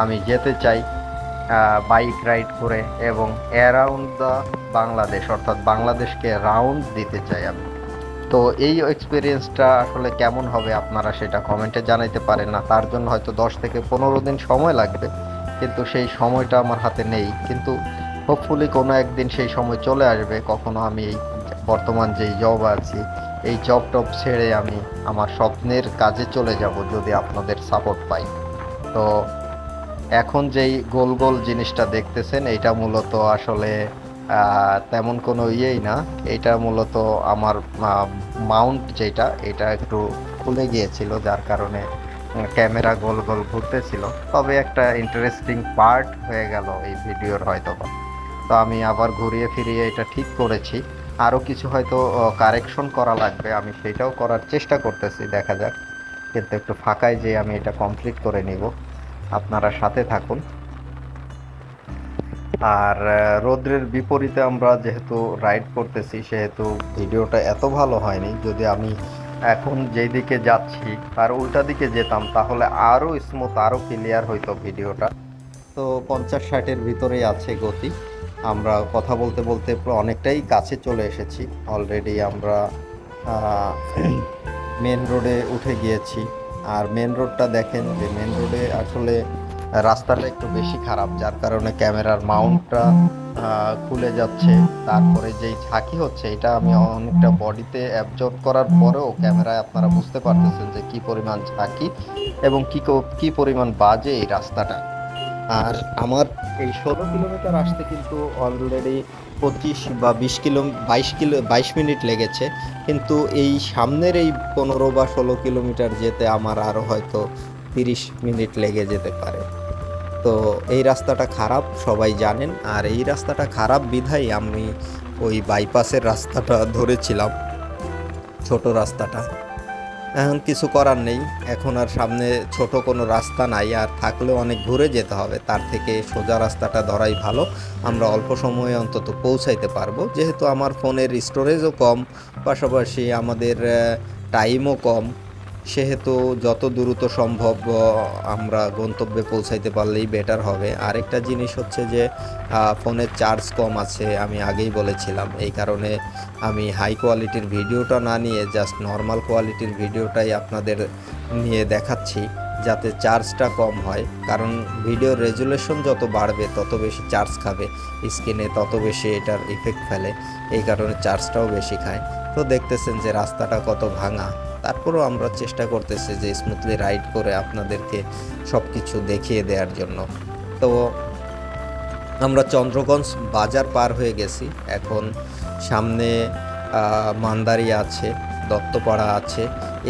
আমি যেতে চাই বাইক রাইড করে, এবং অ্যারাউন্ড দ্য বাংলাদেশ, অর্থাৎ বাংলাদেশকে রাউন্ড দিতে চাই আমি। তো এই এক্সপিরিয়েন্সটা আসলে কেমন হবে আপনারা সেটা কমেন্টে জানাইতে পারেন না, তার জন্য হয়তো 10 থেকে 15 দিন সময় লাগবে, কিন্তু সেই সময়টা আমার হাতে নেই। কিন্তু হোপফুলি কোনো একদিন সেই সময় চলে আসবে, কখনো আমি এই বর্তমান যেই জব আছি এই জব টব ছেড়ে আমি আমার স্বপ্নের কাজে চলে যাব যদি আপনাদের সাপোর্ট পাই। তো এখন যেই গোল গোল জিনিসটা দেখতেছেন এটা মূলত আসলে তেমন কোনো ইয়েই না, এটা মূলত আমার মাউন্ট যেটা এটা একটু খুলে গিয়েছিল, যার কারণে ক্যামেরা গোল গোল ঘুরতেছিল। তবে একটা ইন্টারেস্টিং পার্ট হয়ে গেল এই ভিডিওর হয়তোবা। তো আমি আবার ঘুরিয়ে ফিরিয়ে এটা ঠিক করেছি, আরও কিছু হয়তো কারেকশন করা লাগবে, আমি সেটাও করার চেষ্টা করতেছি, দেখা যাক। কিন্তু একটু ফাঁকায় যে আমি এটা কমপ্লিট করে নিব, আপনারা সাথে থাকুন। আর রৌদ্রের বিপরীতে আমরা যেহেতু রাইড করতেছি সেহেতু ভিডিওটা এত ভালো হয়নি। যদি আমি এখন যেই দিকে যাচ্ছি তার উল্টা দিকে যেতাম তাহলে আরও স্মুথ, আরও ক্লিয়ার হইতো ভিডিওটা। তো 50-60-এর ভিতরেই আছে গতি। আমরা কথা বলতে বলতে অনেকটাই কাছে চলে এসেছি অলরেডি। আমরা মেন রোডে উঠে গিয়েছি। আর মেন রোডটা দেখেন যে মেন রোডে আসলে রাস্তাটা একটু বেশি খারাপ, যার কারণে ক্যামেরার মাউন্টটা খুলে যাচ্ছে। তারপরে যেই ঝাঁকি হচ্ছে এটা আমি অনেকটা বডিতে অ্যাবজর্ব করার পরেও ক্যামেরায় আপনারা বুঝতে পারতেছেন যে কি পরিমাণ ঝাঁকি এবং কি পরিমাণ বাজে এই রাস্তাটা। আর আমার এই 16 কিলোমিটার আসতে কিন্তু অলরেডি 22 মিনিট লেগেছে, কিন্তু এই সামনের এই 15 বা 16 কিলোমিটার যেতে আমার আরও হয়তো 30 মিনিট লেগে যেতে পারে। তো এই রাস্তাটা খারাপ সবাই জানেন, আর এই রাস্তাটা খারাপ বিধায় আমি ওই বাইপাসের রাস্তাটা ধরেছিলাম, ছোট রাস্তাটা। এখন কিছু করার নেই, এখন আর সামনে ছোট কোনো রাস্তা নাই, আর থাকলেও অনেক ঘুরে যেতে হবে, তার থেকে সোজা রাস্তাটা ধরাই ভালো। আমরা অল্প সময়ে অন্তত পৌঁছাইতে পারবো, যেহেতু আমার ফোনের স্টোরেজও কম, পাশাপাশি আমাদের টাইমও কম, সেহেতু যত দ্রুত সম্ভব আমরা গন্তব্যে পৌঁছাইতে পারলেই বেটার হবে। আরেকটা জিনিস হচ্ছে যে ফোনের চার্জ কম আছে, আমি আগেই বলেছিলাম, এই কারণে আমি হাই কোয়ালিটির ভিডিওটা না নিয়ে জাস্ট নর্মাল কোয়ালিটির ভিডিওটাই আপনাদের নিয়ে দেখাচ্ছি, যাতে চার্জটা কম হয়। কারণ ভিডিওর রেজুলেশন যত বাড়বে তত বেশি চার্জ খাবে স্ক্রিনে, তত বেশি এটার ইফেক্ট ফেলে, এই কারণে চার্জটাও বেশি খায়। তো দেখতেছেন যে রাস্তাটা কত ভাঙা, তারপরেও আমরা চেষ্টা করতেছি যে স্মুথলি রাইড করে আপনাদেরকে সব কিছু দেখিয়ে দেওয়ার জন্য। তো আমরা চন্দ্রগঞ্জ বাজার পার হয়ে গেছি, এখন সামনে মান্দারি আছে, দত্তপাড়া আছে,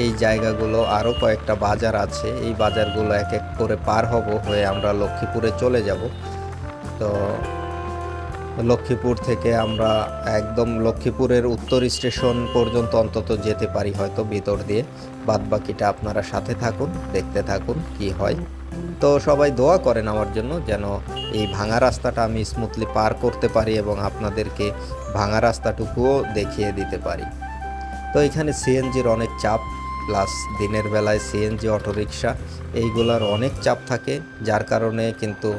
এই জায়গাগুলো আরও কয়েকটা বাজার আছে, এই বাজারগুলো এক এক করে পার হয়ে আমরা লক্ষ্মীপুরে চলে যাব। তো লক্ষ্মীপুর থেকে আমরা একদম লক্ষ্মীপুরের উত্তর স্টেশন পর্যন্ত অন্তত যেতে পারি হয়তো ভিতর দিয়ে, বাদবাকিটা আপনারা সাথে থাকুন, দেখতে থাকুন কি হয়। তো সবাই দোয়া করেন আমার জন্য যেন এই ভাঙা রাস্তাটা আমি স্মুথলি পার করতে পারি এবং আপনাদেরকে ভাঙা রাস্তাটুকুও দেখিয়ে দিতে পারি। তো এখানে সিএনজির অনেক চাপ, প্লাস দিনের বেলায় সিএনজি অটোরিকশা এইগুলার অনেক চাপ থাকে, যার কারণে কিন্তু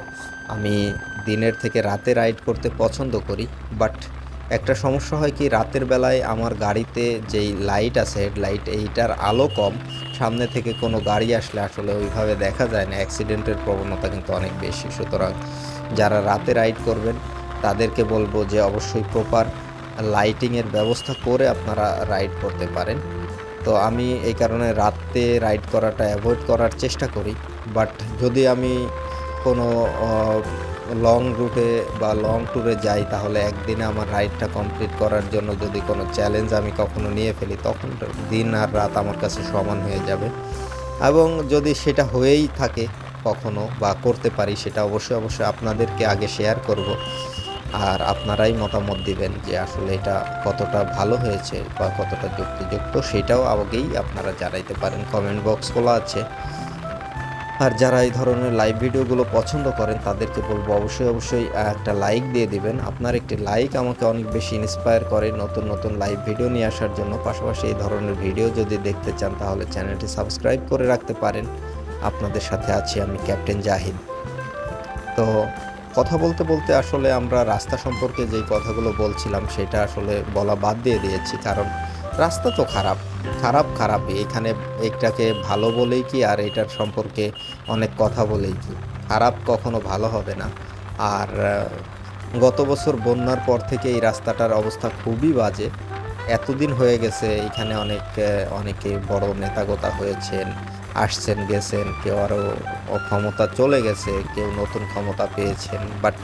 আমি দিনের থেকে রাতে রাইড করতে পছন্দ করি। বাট একটা সমস্যা হয় কি, রাতের বেলায় আমার গাড়িতে যেই লাইট আছে হেডলাইট, এইটার আলো কম, সামনে থেকে কোনো গাড়ি আসলে আসলে ওইভাবে দেখা যায় না, অ্যাক্সিডেন্টের প্রবণতা কিন্তু অনেক বেশি। সুতরাং যারা রাতে রাইড করবেন তাদেরকে বলবো যে অবশ্যই প্রপার লাইটিংয়ের ব্যবস্থা করে আপনারা রাইড করতে পারেন। তো আমি এই কারণে রাতে রাইড করাটা অ্যাভয়েড করার চেষ্টা করি। বাট যদি আমি কোনো লং রুটে বা লং ট্যুরে যাই তাহলে একদিনে আমার রাইডটা কমপ্লিট করার জন্য যদি কোনো চ্যালেঞ্জ আমি কখনো নিয়ে ফেলি তখন দিন আর রাত আমার কাছে সমান হয়ে যাবে। এবং যদি সেটা হয়েই থাকে কখনো বা করতে পারি, সেটা অবশ্যই আপনাদেরকে আগে শেয়ার করব, আর আপনারাই মতামত দিবেন যে আসলে এটা কতটা ভালো হয়েছে বা কতটা যুক্তিযুক্ত, সেটাও আগেই আপনারা জানাইতে পারেন, কমেন্ট বক্স খোলা আছে। আর যারা এই ধরনের লাইভ ভিডিওগুলো পছন্দ করেন তাদেরকে বলবো অবশ্যই একটা লাইক দিয়ে দিবেন। আপনার একটি লাইক আমাকে অনেক বেশি ইন্সপায়ার করে নতুন লাইভ ভিডিও নিয়ে আসার জন্য। পাশাপাশি এই ধরনের ভিডিও যদি দেখতে চান তাহলে চ্যানেলটি সাবস্ক্রাইব করে রাখতে পারেন। আপনাদের সাথে আছি আমি ক্যাপ্টেন জাহিদ। তো কথা বলতে বলতে আসলে আমরা রাস্তা সম্পর্কে যেই কথাগুলো বলছিলাম সেটা আসলে বলা বাদ দিয়ে দিয়েছি, কারণ রাস্তা তো খারাপ, খারাপই। এখানে এটাকে ভালো বলেই কি আর এটার সম্পর্কে অনেক কথা বলেই কি, খারাপ কখনো ভালো হবে না। আর গত বছর বন্যার পর থেকে এই রাস্তাটার অবস্থা খুবই বাজে। এতদিন হয়ে গেছে, এখানে অনেকে বড় নেতাগোতা হয়েছেন, আসছেন গেছেন, কেউ আরও ক্ষমতা চলে গেছে, কেউ নতুন ক্ষমতা পেয়েছেন, বাট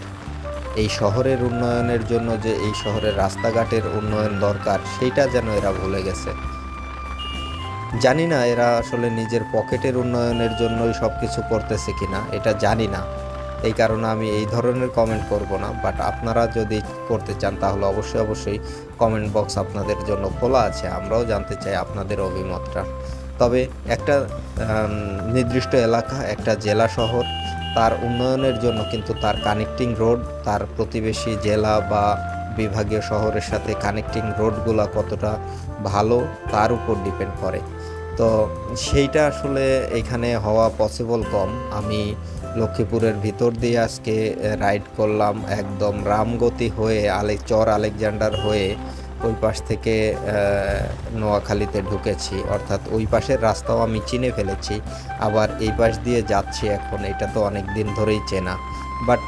এই শহরের উন্নয়নের জন্য যে এই শহরের রাস্তাঘাটের উন্নয়ন দরকার সেইটা যেন এরা ভুলে গেছে। জানি না এরা আসলে নিজের পকেটের উন্নয়নের জন্যই সব কিছু করতেছে কিনা, এটা জানি না। এই কারণে আমি এই ধরনের কমেন্ট করব না, বাট আপনারা যদি করতে চান তাহলে অবশ্যই কমেন্ট বক্স আপনাদের জন্য খোলা আছে। আমরাও জানতে চাই আপনাদের অভিমতটা। তবে একটা নির্দিষ্ট এলাকা, একটা জেলা শহর, তার উন্নয়নের জন্য কিন্তু তার কানেক্টিং রোড, তার প্রতিবেশী জেলা বা বিভাগীয় শহরের সাথে কানেক্টিং রোডগুলো কতটা ভালো তার উপর ডিপেন্ড করে। তো সেইটা আসলে এখানে হওয়া পসিবল কম। আমি লক্ষ্মীপুরের ভিতর দিয়ে আজকে রাইড করলাম, একদম রামগতি হয়ে চর আলেকজান্ডার হয়ে ওই পাশ থেকে নোয়াখালীতে ঢুকেছি, অর্থাৎ ওই পাশের রাস্তাও আমি চিনে ফেলেছি। আবার এই পাশ দিয়ে যাচ্ছি এখন, এটা তো অনেক দিন ধরেই চেনা। বাট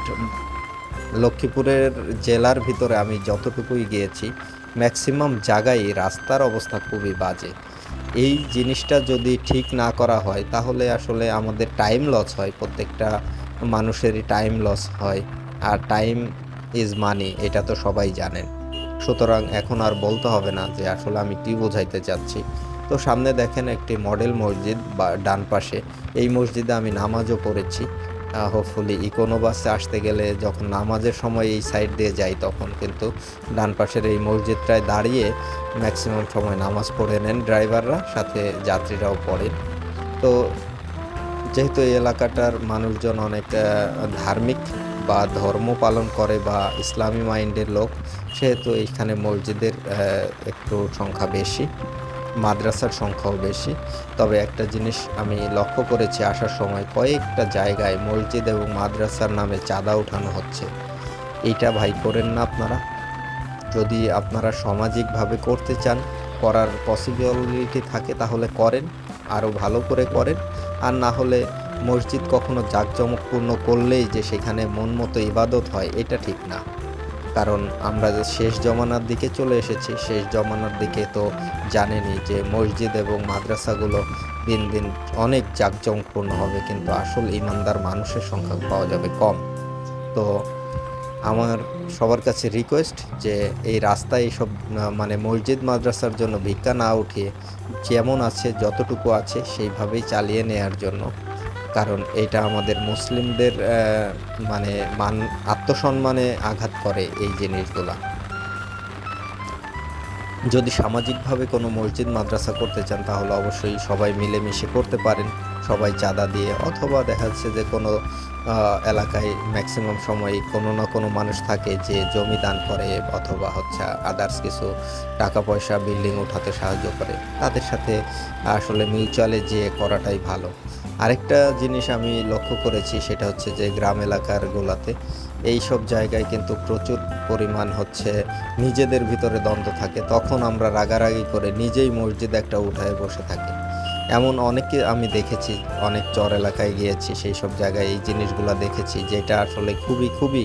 লক্ষ্মীপুরের জেলার ভিতরে আমি যতটুকুই গিয়েছি ম্যাক্সিমাম জায়গায় রাস্তার অবস্থা খুবই বাজে। এই জিনিসটা যদি ঠিক না করা হয় তাহলে আসলে আমাদের টাইম লস হয়, প্রত্যেকটা মানুষেরই টাইম লস হয়। আর টাইম ইজ মানি, এটা তো সবাই জানেন। সুতরাং এখন আর বলতে হবে না যে আসলে আমি কী বোঝাইতে চাচ্ছি। তো সামনে দেখেন একটি মডেল মসজিদ বা ডান পাশে, এই মসজিদে আমি নামাজও পড়েছি। হোপফুলি ইকোনো বাসে আসতে গেলে যখন নামাজের সময় এই সাইড দিয়ে যাই তখন কিন্তু ডান পাশের এই মসজিদটায় দাঁড়িয়ে ম্যাক্সিমাম সময় নামাজ পড়ে নেন ড্রাইভাররা, সাথে যাত্রীরাও পড়েন। তো যেহেতু এই এলাকাটার মানুষজন অনেক ধার্মিক বা ধর্ম পালন করে বা ইসলামী মাইন্ডের লোক, সেহেতু এইখানে মসজিদের একটু সংখ্যা বেশি, মাদ্রাসার সংখ্যাও বেশি। তবে একটা জিনিস আমি লক্ষ্য করেছি, আসার সময় কয়েকটা জায়গায় মসজিদ এবং মাদ্রাসার নামে চাঁদা উঠানো হচ্ছে। এইটা ভাই করেন না আপনারা। যদি আপনারা সামাজিকভাবে করতে চান, করার পসিবিলিটি থাকে তাহলে করেন, আরও ভালো করে করেন। আর না হলে মসজিদ কখনো জাঁকজমকপূর্ণ করলেই যে সেখানে মন মতো ইবাদত হয়, এটা ঠিক না। কারণ আমরা যে শেষ জমানার দিকে চলে এসেছি, শেষ জমানার দিকে তো জানেনই যে মসজিদ এবং মাদ্রাসাগুলো দিন দিন অনেক জাঁকজমকপূর্ণ হবে, কিন্তু আসল ইমানদার মানুষের সংখ্যা পাওয়া যাবে কম। তো আমার সবার কাছে রিকোয়েস্ট যে এই রাস্তায় এইসব মানে মসজিদ মাদ্রাসার জন্য ভিক্ষা না উঠিয়ে যেমন আছে যতটুকু আছে সেইভাবেই চালিয়ে নেয়ার জন্য। কারণ এটা আমাদের মুসলিমদের মানে আত্মসম্মানে আঘাত করে এই জিনিসগুলা। যদি সামাজিকভাবে কোনো মসজিদ মাদ্রাসা করতে চান তাহলে অবশ্যই সবাই মিলেমিশে করতে পারেন, সবাই চাঁদা দিয়ে, অথবা দেখা যাচ্ছে যে কোনো এলাকায় ম্যাক্সিমাম সময় কোনো না কোনো মানুষ থাকে যে জমি দান করে অথবা হচ্ছে আদার্স কিছু টাকা পয়সা বিল্ডিং উঠাতে সাহায্য করে, তাদের সাথে আসলে মিউচুয়ালে যেয়ে করাটাই ভালো। আরেকটা জিনিস আমি লক্ষ্য করেছি, সেটা হচ্ছে যে গ্রাম এলাকারগুলোতে এই সব জায়গায় কিন্তু প্রচুর পরিমাণ হচ্ছে নিজেদের ভিতরে দ্বন্দ্ব থাকে, তখন আমরা রাগারাগি করে নিজেই মসজিদ একটা উঠায় বসে থাকি। এমন অনেকে আমি দেখেছি, অনেক চর এলাকায় গিয়েছি, সেই সব জায়গায় এই জিনিসগুলো দেখেছি, যেটা আসলে খুবই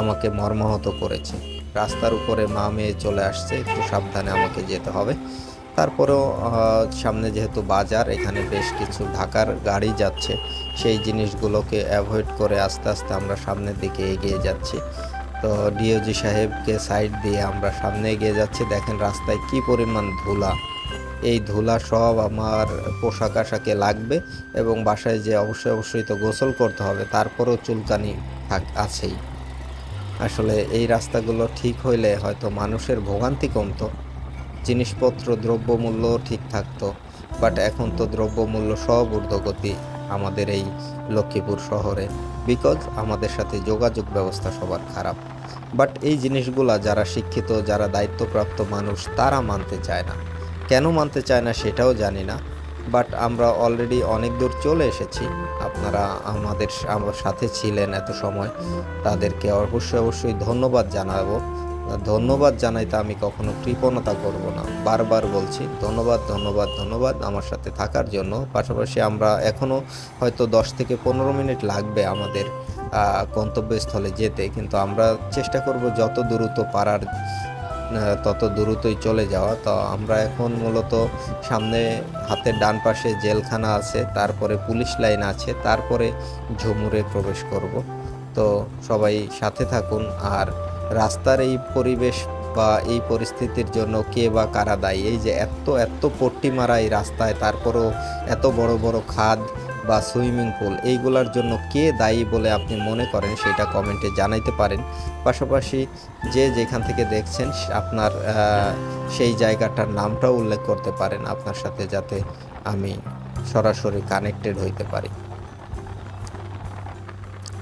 আমাকে মর্মাহত করেছে। রাস্তার উপরে মা মেয়ে চলে আসছে, একটু সাবধানে আমাকে যেতে হবে। তারপরেও সামনে যেহেতু বাজার, এখানে বেশ কিছু ঢাকার গাড়ি যাচ্ছে, সেই জিনিসগুলোকে অ্যাভয়েড করে আস্তে আস্তে আমরা সামনের দিকে এগিয়ে যাচ্ছি। তো ডিওজি সাহেবকে সাইড দিয়ে আমরা সামনে এগিয়ে যাচ্ছি। দেখেন রাস্তায় কি পরিমাণ ধুলা, এই ধুলা সব আমার পোশাক আশাকে লাগবে এবং বাসায় যে অবশ্যই তো গোসল করতে হবে, তারপরেও চুলকানি আছেই। আসলে এই রাস্তাগুলো ঠিক হইলে হয়তো মানুষের ভোগান্তি কমতো, জিনিসপত্র দ্রব্যমূল্য ঠিক থাকতো। বাট এখন তো দ্রব্যমূল্য সব ঊর্ধ্বগতি আমাদের এই লক্ষ্মীপুর শহরে, বিকজ আমাদের সাথে যোগাযোগ ব্যবস্থা সবার খারাপ। বাট এই জিনিসগুলা যারা শিক্ষিত, যারা দায়িত্বপ্রাপ্ত মানুষ, তারা মানতে চায় না। কেন মানতে চায় না সেটাও জানি না, বাট আমরা অলরেডি অনেক দূর চলে এসেছি। আপনারা আমার সাথে ছিলেন এত সময়, তাদেরকে অবশ্যই ধন্যবাদ জানাবো। ধন্যবাদ জানাইতে আমি কখনো কৃপণতা করব না। বারবার বলছি ধন্যবাদ, ধন্যবাদ, ধন্যবাদ আমার সাথে থাকার জন্য। পাশাপাশি আমরা এখনও হয়তো 10 থেকে 15 মিনিট লাগবে আমাদের গন্তব্যস্থলে যেতে, কিন্তু আমরা চেষ্টা করব যত দ্রুত পারার তত দ্রুতই চলে যাওয়া। তো আমরা এখন মূলত সামনে হাতের ডান পাশে জেলখানা আছে, তারপরে পুলিশ লাইন আছে, তারপরে ঝুমুরে প্রবেশ করব। তো সবাই সাথে থাকুন। আর রাস্তার এই পরিবেশ বা এই পরিস্থিতির জন্য কে বা কারা দায়ী? এই যে এত এত পট্টি মারা এই রাস্তায়, তারপরেও এত বড় বড় খাদ বা সুইমিং পুল, এইগুলার জন্য কে দায়ী বলে আপনি মনে করেন সেটা কমেন্টে জানাইতে পারেন। পাশাপাশি যে যেখান থেকে দেখছেন আপনার সেই জায়গাটার নামটাও উল্লেখ করতে পারেন আপনার সাথে, যাতে আমি সরাসরি কানেক্টেড হইতে পারি।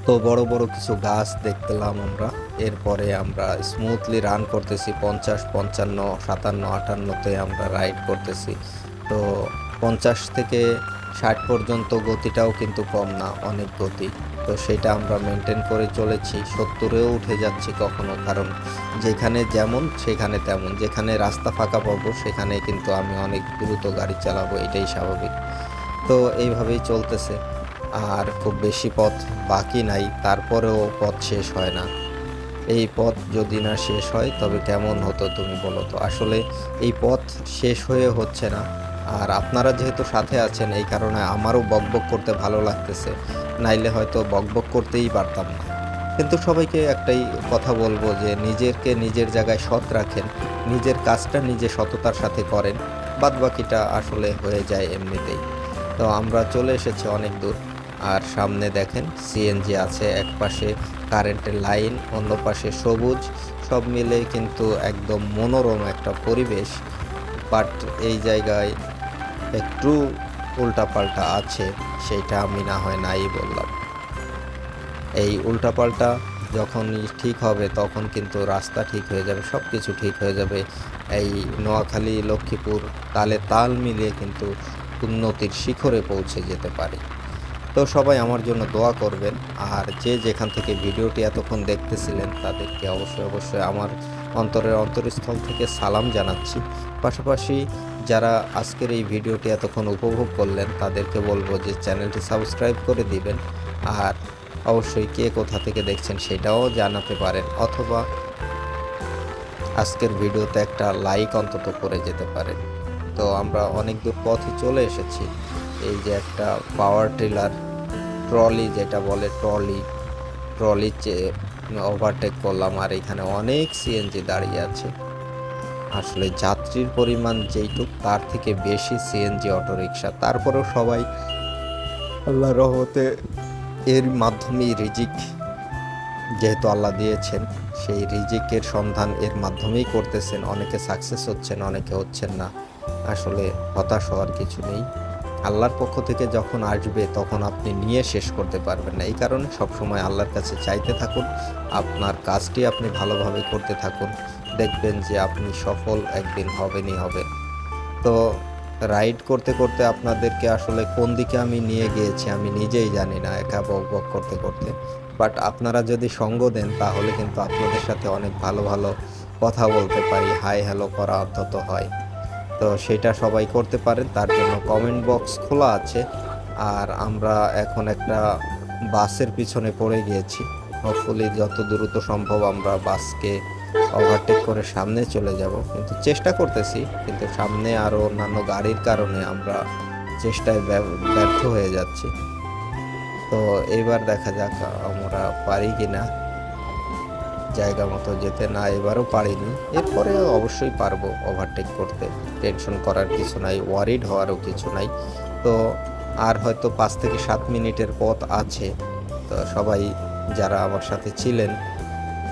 তো বড় বড় কিছু গাছ দেখলাম আমরা। এরপরে আমরা স্মুথলি রান করতেছি 50, 55, 57, 58-তে আমরা রাইড করতেছি। তো 50 থেকে 60 পর্যন্ত গতিটাও কিন্তু কম না, অনেক গতি। তো সেটা আমরা মেনটেন করে চলেছি। 70-এও উঠে যাচ্ছি কখনো, কারণ যেখানে যেমন সেখানে তেমন। যেখানে রাস্তা ফাঁকা পাবো সেখানে কিন্তু আমি অনেক দ্রুত গাড়ি চালাবো, এটাই স্বাভাবিক। তো এইভাবেই চলতেছে। আর খুব বেশি পথ বাকি নাই, তারপরেও পথ শেষ হয় না। এই পথ যদি না শেষ হয় তবে কেমন হতো তুমি বলো তো? আসলে এই পথ শেষ হয়ে হচ্ছে না। আর আপনারা যেহেতু সাথে আছেন, এই কারণে আমারও বকবক করতে ভালো লাগতেছে, নাইলে হয়তো বকবক করতেই পারতাম না। কিন্তু সবাইকে একটাই কথা বলবো যে নিজেকে নিজের জায়গায় সৎ রাখেন, নিজের কাজটা নিজে সততার সাথে করেন, বাদবাকিটা আসলে হয়ে যায় এমনিতেই। তো আমরা চলে এসেছি অনেক দূর। আর সামনে দেখেন সিএনজি আছে, এক পাশে কারেন্টের লাইন, অন্য পাশে সবুজ, সব মিলে কিন্তু একদম মনোরম একটা পরিবেশ। বাট এই জায়গায় একটু উল্টাপাল্টা আছে, সেইটা আমি না হয় নাই বললাম। এই উল্টাপাল্টা যখন ঠিক হবে তখন কিন্তু রাস্তা ঠিক হয়ে যাবে, সব কিছু ঠিক হয়ে যাবে। এই নোয়াখালী লক্ষ্মীপুর তালে তাল মিলিয়ে কিন্তু উন্নতির শিখরে পৌঁছে যেতে পারে। তো সবাই আমার জন্য দোয়া করবেন। আর যে যেখান থেকে ভিডিওটি এতক্ষণ দেখতেছিলেন তাদেরকে অবশ্যই আমার অন্তরের অন্তরস্থল থেকে সালাম জানাচ্ছি। পাশাপাশি যারা আজকের এই ভিডিওটি এতক্ষণ উপভোগ করলেন তাদেরকে বলবো যে চ্যানেলটি সাবস্ক্রাইব করে দিবেন। আর অবশ্যই কে কোথা থেকে দেখছেন সেটাও জানাতে পারেন, অথবা আজকের ভিডিওতে একটা লাইক অন্তত করে যেতে পারেন। তো আমরা অনেক দূর পথে চলে এসেছি। এই যে একটা পাওয়ার টিলার ট্রলি, যেটা বলে ট্রলি ওভারটেক করলাম। আর এখানে অনেক সিএনজি দাঁড়িয়ে আছে। আসলে যাত্রীর পরিমাণ যেইটুক তার থেকে বেশি সিএনজি অটোরিকশা। তারপরেও সবাই আল্লাহর রহমতে এর মাধ্যমেই রিজিক, যেহেতু আল্লাহ দিয়েছেন, সেই রিজিকের সন্ধান এর মাধ্যমেই করতেছেন। অনেকে সাকসেস হচ্ছেন, অনেকে হচ্ছেন না। আসলে হতাশ হওয়ার কিছু নেই। আল্লাহর পক্ষ থেকে যখন আসবে তখন আপনি নিয়ে শেষ করতে পারবেন না। এই কারণে সবসময় আল্লাহর কাছে চাইতে থাকুন, আপনার কাজটি আপনি ভালোভাবে করতে থাকুন, দেখবেন যে আপনি সফল একদিন হবেনই হবেন। তো রাইড করতে করতে আপনাদেরকে আসলে কোন দিকে আমি নিয়ে গিয়েছি আমি নিজেই জানি না, একা বক করতে করতে। বাট আপনারা যদি সঙ্গ দেন তাহলে কিন্তু আপনাদের সাথে অনেক ভালো ভালো কথা বলতে পারি, হাই হ্যালো করা অন্তত হয়। তো সেটা সবাই করতে পারেন, তার জন্য কমেন্ট বক্স খোলা আছে। আর আমরা এখন একটা বাসের পিছনে পড়ে গিয়েছি। হোপফুলি যত দ্রুত সম্ভব আমরা বাসকে ওভারটেক করে সামনে চলে যাব, কিন্তু চেষ্টা করতেছি। কিন্তু সামনে আরও অন্যান্য গাড়ির কারণে আমরা চেষ্টায় ব্যর্থ হয়ে যাচ্ছি। তো এবার দেখা যাক আমরা পারি কিনা জায়গা মতো যেতে। না, এবারও পারিনি, এরপরে অবশ্যই পারবো ওভারটেক করতে। টেনশন করার কিছু নাই, ওয়ারিড হওয়ারও কিছু নাই। তো আর হয়তো 5 থেকে 7 মিনিটের পথ আছে। তো সবাই যারা আমার সাথে ছিলেন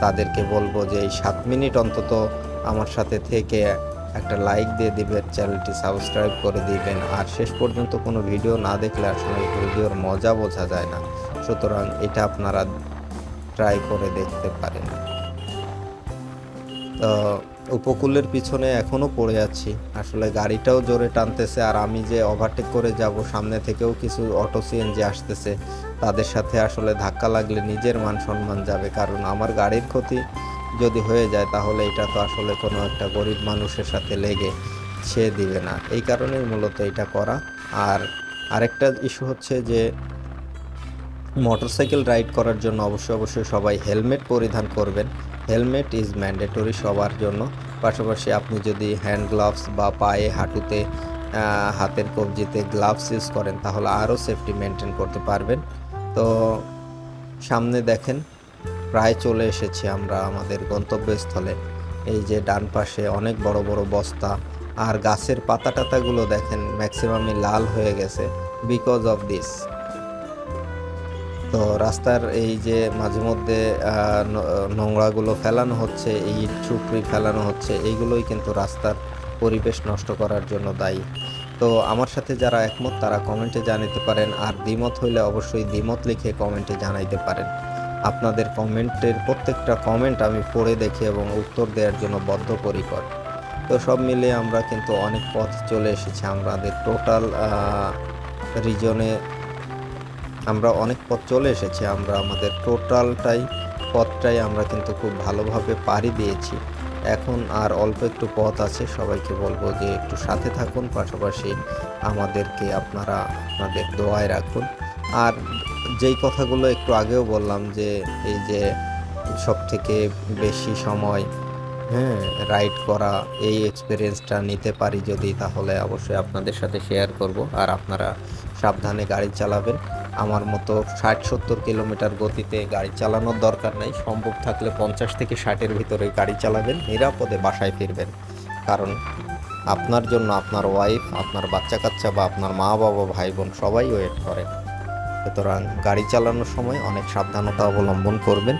তাদেরকে বলবো যে এই 7 মিনিট অন্তত আমার সাথে থেকে একটা লাইক দিয়ে দিবেন, চ্যানেলটি সাবস্ক্রাইব করে দিবেন। আর শেষ পর্যন্ত কোনো ভিডিও না দেখলে আসলে ভিডিওর মজা বোঝা যায় না, সুতরাং এটা আপনারা ট্রাই করে দেখতে পারেন। তো উপকূলের পিছনে এখনও পড়ে আছি, আসলে গাড়িটাও জোরে টানতেছে। আর আমি যে ওভারটেক করে যাব, সামনে থেকেও কিছু অটো সিএনজি আসতেছে, তাদের সাথে আসলে ধাক্কা লাগলে নিজের মান সম্মান যাবে। কারণ আমার গাড়ির ক্ষতি যদি হয়ে যায় তাহলে এটা তো আসলে কোনো একটা গরিব মানুষের সাথে লেগে সে দিবে না, এই কারণেই মূলত এটা করা। আর আরেকটা ইস্যু হচ্ছে যে মোটরসাইকেল রাইড করার জন্য অবশ্যই সবাই হেলমেট পরিধান করবেন। হেলমেট ইজ ম্যান্ডেটরি সবার জন্য। পাশাপাশি আপনি যদি হ্যান্ড গ্লাভস বা পায়ে হাঁটুতে হাতের কবজিতে গ্লাভস ইউজ করেন তাহলে আরও সেফটি মেনটেন করতে পারবেন। তো সামনে দেখেন প্রায় চলে এসেছি আমরা আমাদের গন্তব্যস্থলে। এই যে ডান পাশে অনেক বড় বড় বস্তা, আর গাছের পাতা টাতাগুলো দেখেন ম্যাক্সিমামই লাল হয়ে গেছে বিকজ অফ দিস। তো রাস্তার এই যে মাঝে মধ্যে নোংরাগুলো ফেলানো হচ্ছে, ইট চুকরি ফেলানো হচ্ছে, এইগুলোই কিন্তু রাস্তার পরিবেশ নষ্ট করার জন্য দায়ী। তো আমার সাথে যারা একমত তারা কমেন্টে জানাতে পারেন, আর দ্বিমত হইলে অবশ্যই দ্বিমত লিখে কমেন্টে জানাইতে পারেন। আপনাদের কমেন্টের প্রত্যেকটা কমেন্ট আমি পড়ে দেখি এবং উত্তর দেওয়ার জন্য বদ্ধপরিকর। তো সব মিলিয়ে আমরা কিন্তু অনেক পথ চলে এসেছি আমাদের টোটাল রিজনে। আমরা অনেক পথ চলে এসেছি, আমরা আমাদের পথটাই আমরা কিন্তু খুব ভালোভাবে পাড়ি দিয়েছি। এখন আর অল্প একটু পথ আছে। সবাইকে বলবো যে একটু সাথে থাকুন, পাশাপাশি আমাদেরকে আপনাদের দোয়ায় রাখুন। আর যেই কথাগুলো একটু আগেও বললাম যে এই যে সবথেকে বেশি সময় রাইড করা, এই এক্সপিরিয়েন্সটা নিতে পারি যদি, তাহলে অবশ্যই আপনাদের সাথে শেয়ার করব। আর আপনারা সাবধানে গাড়ি চালাবেন। আমার মতো 60-70 কিলোমিটার গতিতে গাড়ি চালানোর দরকার নেই। সম্ভব থাকলে 50 থেকে 60-এর ভিতরে গাড়ি চালাবেন, নিরাপদে বাসায় ফিরবেন। কারণ আপনার জন্য আপনার ওয়াইফ, আপনার বাচ্চা কাচ্চা বা আপনার মা বাবা ভাই বোন সবাই ওয়েট করে। সুতরাং গাড়ি চালানোর সময় অনেক সাবধানতা অবলম্বন করবেন।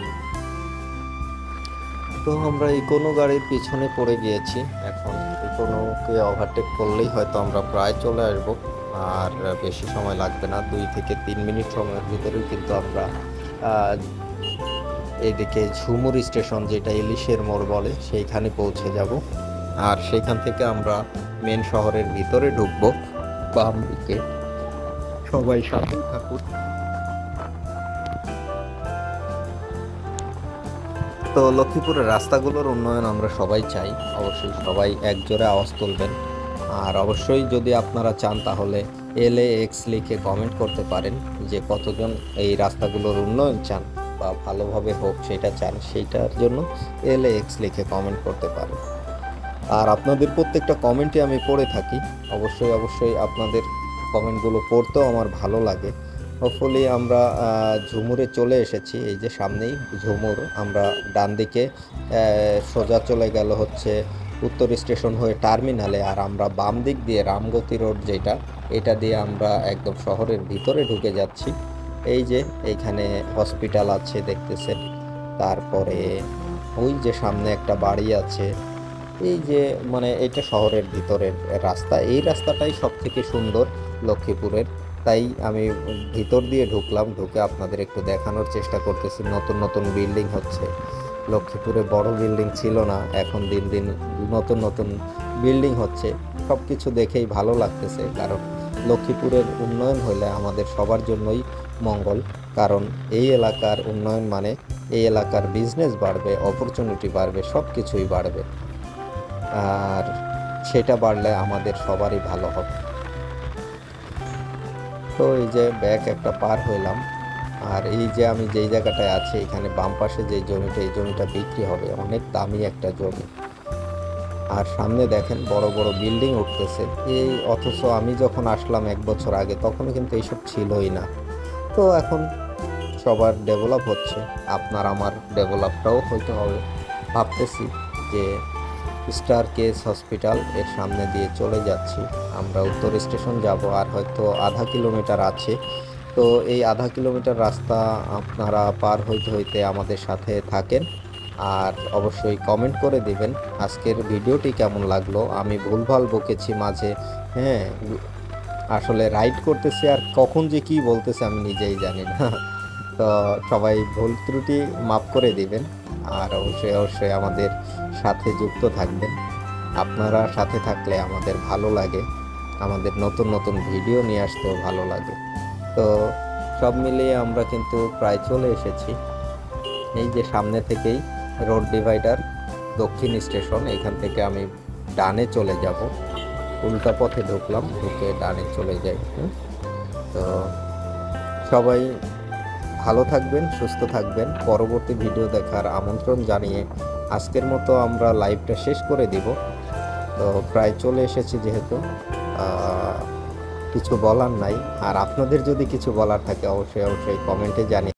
তো আমরা ইকোনো গাড়ির পিছনে পড়ে গিয়েছি। এখন ইকোনোকে ওভারটেক করলেই হয়তো আমরা প্রায় চলে আসব, আর বেশি সময় লাগবে না, 2 থেকে 3 মিনিট সময়ের ভিতরেই কিন্তু আমরা এইদিকে ঝুমুর স্টেশন, যেটা ইলিশের মোড় বলে, সেইখানে পৌঁছে যাব। আর সেইখান থেকে আমরা মেন শহরের ভিতরে ঢুকবো বাম দিকে। সবাই সাথে থাকুন। তো লক্ষ্মীপুরের রাস্তাগুলোর উন্নয়ন আমরা সবাই চাই, অবশ্যই সবাই একজোড়ে আওয়াজ তুলবেন। আর অবশ্যই যদি আপনারা চান তাহলে LAX লিখে কমেন্ট করতে পারেন যে কতজন এই রাস্তাগুলোর উন্নয়ন চান বা ভালোভাবে হোক সেটা চান, সেইটার জন্য LAX লিখে কমেন্ট করতে পারেন। আর আপনাদের প্রত্যেকটা কমেন্টই আমি পড়ে থাকি। অবশ্যই আপনাদের কমেন্টগুলো পড়তেও আমার ভালো লাগে। হোপফুলি আমরা ঝুমুরে চলে এসেছি। এই যে সামনেই ঝুমুর। আমরা ডান দিকে সোজা চলে গেল হচ্ছে উত্তর স্টেশন হয়ে টার্মিনালে, আর আমরা বাম দিক দিয়ে রামগতি রোড যেটা, এটা দিয়ে আমরা একদম শহরের ভিতরে ঢুকে যাচ্ছি। এই যে এইখানে হসপিটাল আছে দেখতেছেন, তারপরে ওই যে সামনে একটা বাড়ি আছে। এই যে মানে এটা শহরের ভিতরের রাস্তা, এই রাস্তাটাই সব থেকে সুন্দর লক্ষ্মীপুরের। তাই আমি ভিতর দিয়ে ঢুকলাম, ঢুকে আপনাদের একটু দেখানোর চেষ্টা করতেছি। নতুন নতুন বিল্ডিং হচ্ছে লক্ষ্মীপুরে, বড় বিল্ডিং ছিল না, এখন দিন দিন নতুন বিল্ডিং হচ্ছে। সব কিছু দেখেই ভালো লাগতেছে, কারণ লক্ষ্মীপুরের উন্নয়ন হলে আমাদের সবার জন্যই মঙ্গল। কারণ এই এলাকার উন্নয়ন মানে এই এলাকার বিজনেস বাড়বে, অপরচুনিটি বাড়বে, সব কিছুই বাড়বে। আর সেটা বাড়লে আমাদের সবারই ভালো হবে। তো এই যে ব্যাক একটা পার হইলাম, আর এই যে আমি যেই জায়গাটায় আছি এখানে বাম পাশে যে জমিটা, এই জমিটা বিক্রি হবে, অনেক দামি একটা জমি। আর সামনে দেখেন বড় বড় বিল্ডিং উঠতেছে। এই অথচ আমি যখন আসলাম 1 বছর আগে তখন কিন্তু এইসব ছিলই না। তো এখন সবার ডেভেলপ হচ্ছে, আপনার আমার ডেভেলপটাও হইতে হবে। ভাবতেছি যে স্টার কেস হসপিটাল এর সামনে দিয়ে চলে যাচ্ছি। আমরা উত্তর স্টেশন যাব, আর হয়তো আধা কিলোমিটার আছে। তো এই আধা কিলোমিটার রাস্তা আপনারা পার হইতে আমাদের সাথে থাকেন। আর অবশ্যই কমেন্ট করে দিবেন আজকের ভিডিওটি কেমন লাগলো। আমি ভুলভাল বকেছি মাঝে, আসলে রাইড করতেছি আর কখন যে কি বলতেছে আমি নিজেই জানি না। তো সবাই ভুল ত্রুটি মাফ করে দিবেন। আর অবশ্যই আমাদের সাথে যুক্ত থাকবেন। আপনারা সাথে থাকলে আমাদের ভালো লাগে, আমাদের নতুন ভিডিও নিয়ে আসতেও ভালো লাগে। তো সব মিলিয়ে আমরা কিন্তু প্রায় চলে এসেছি। এই যে সামনে থেকেই রোড ডিভাইডার দক্ষিণ স্টেশন। এখান থেকে আমি ডানে চলে যাব, উল্টা পথে ঢুকলাম, ঢুকে ডানে চলে যাই। তো সবাই ভালো থাকবেন, সুস্থ থাকবেন। পরবর্তী ভিডিও দেখার আমন্ত্রণ জানিয়ে আজকের মতো আমরা লাইভটা শেষ করে দিব। তো প্রায় চলে এসেছি, যেহেতু কিছু বলার নাই। আর আপনাদের যদি কিছু বলার থাকে অবশ্যই কমেন্টে জানিয়ে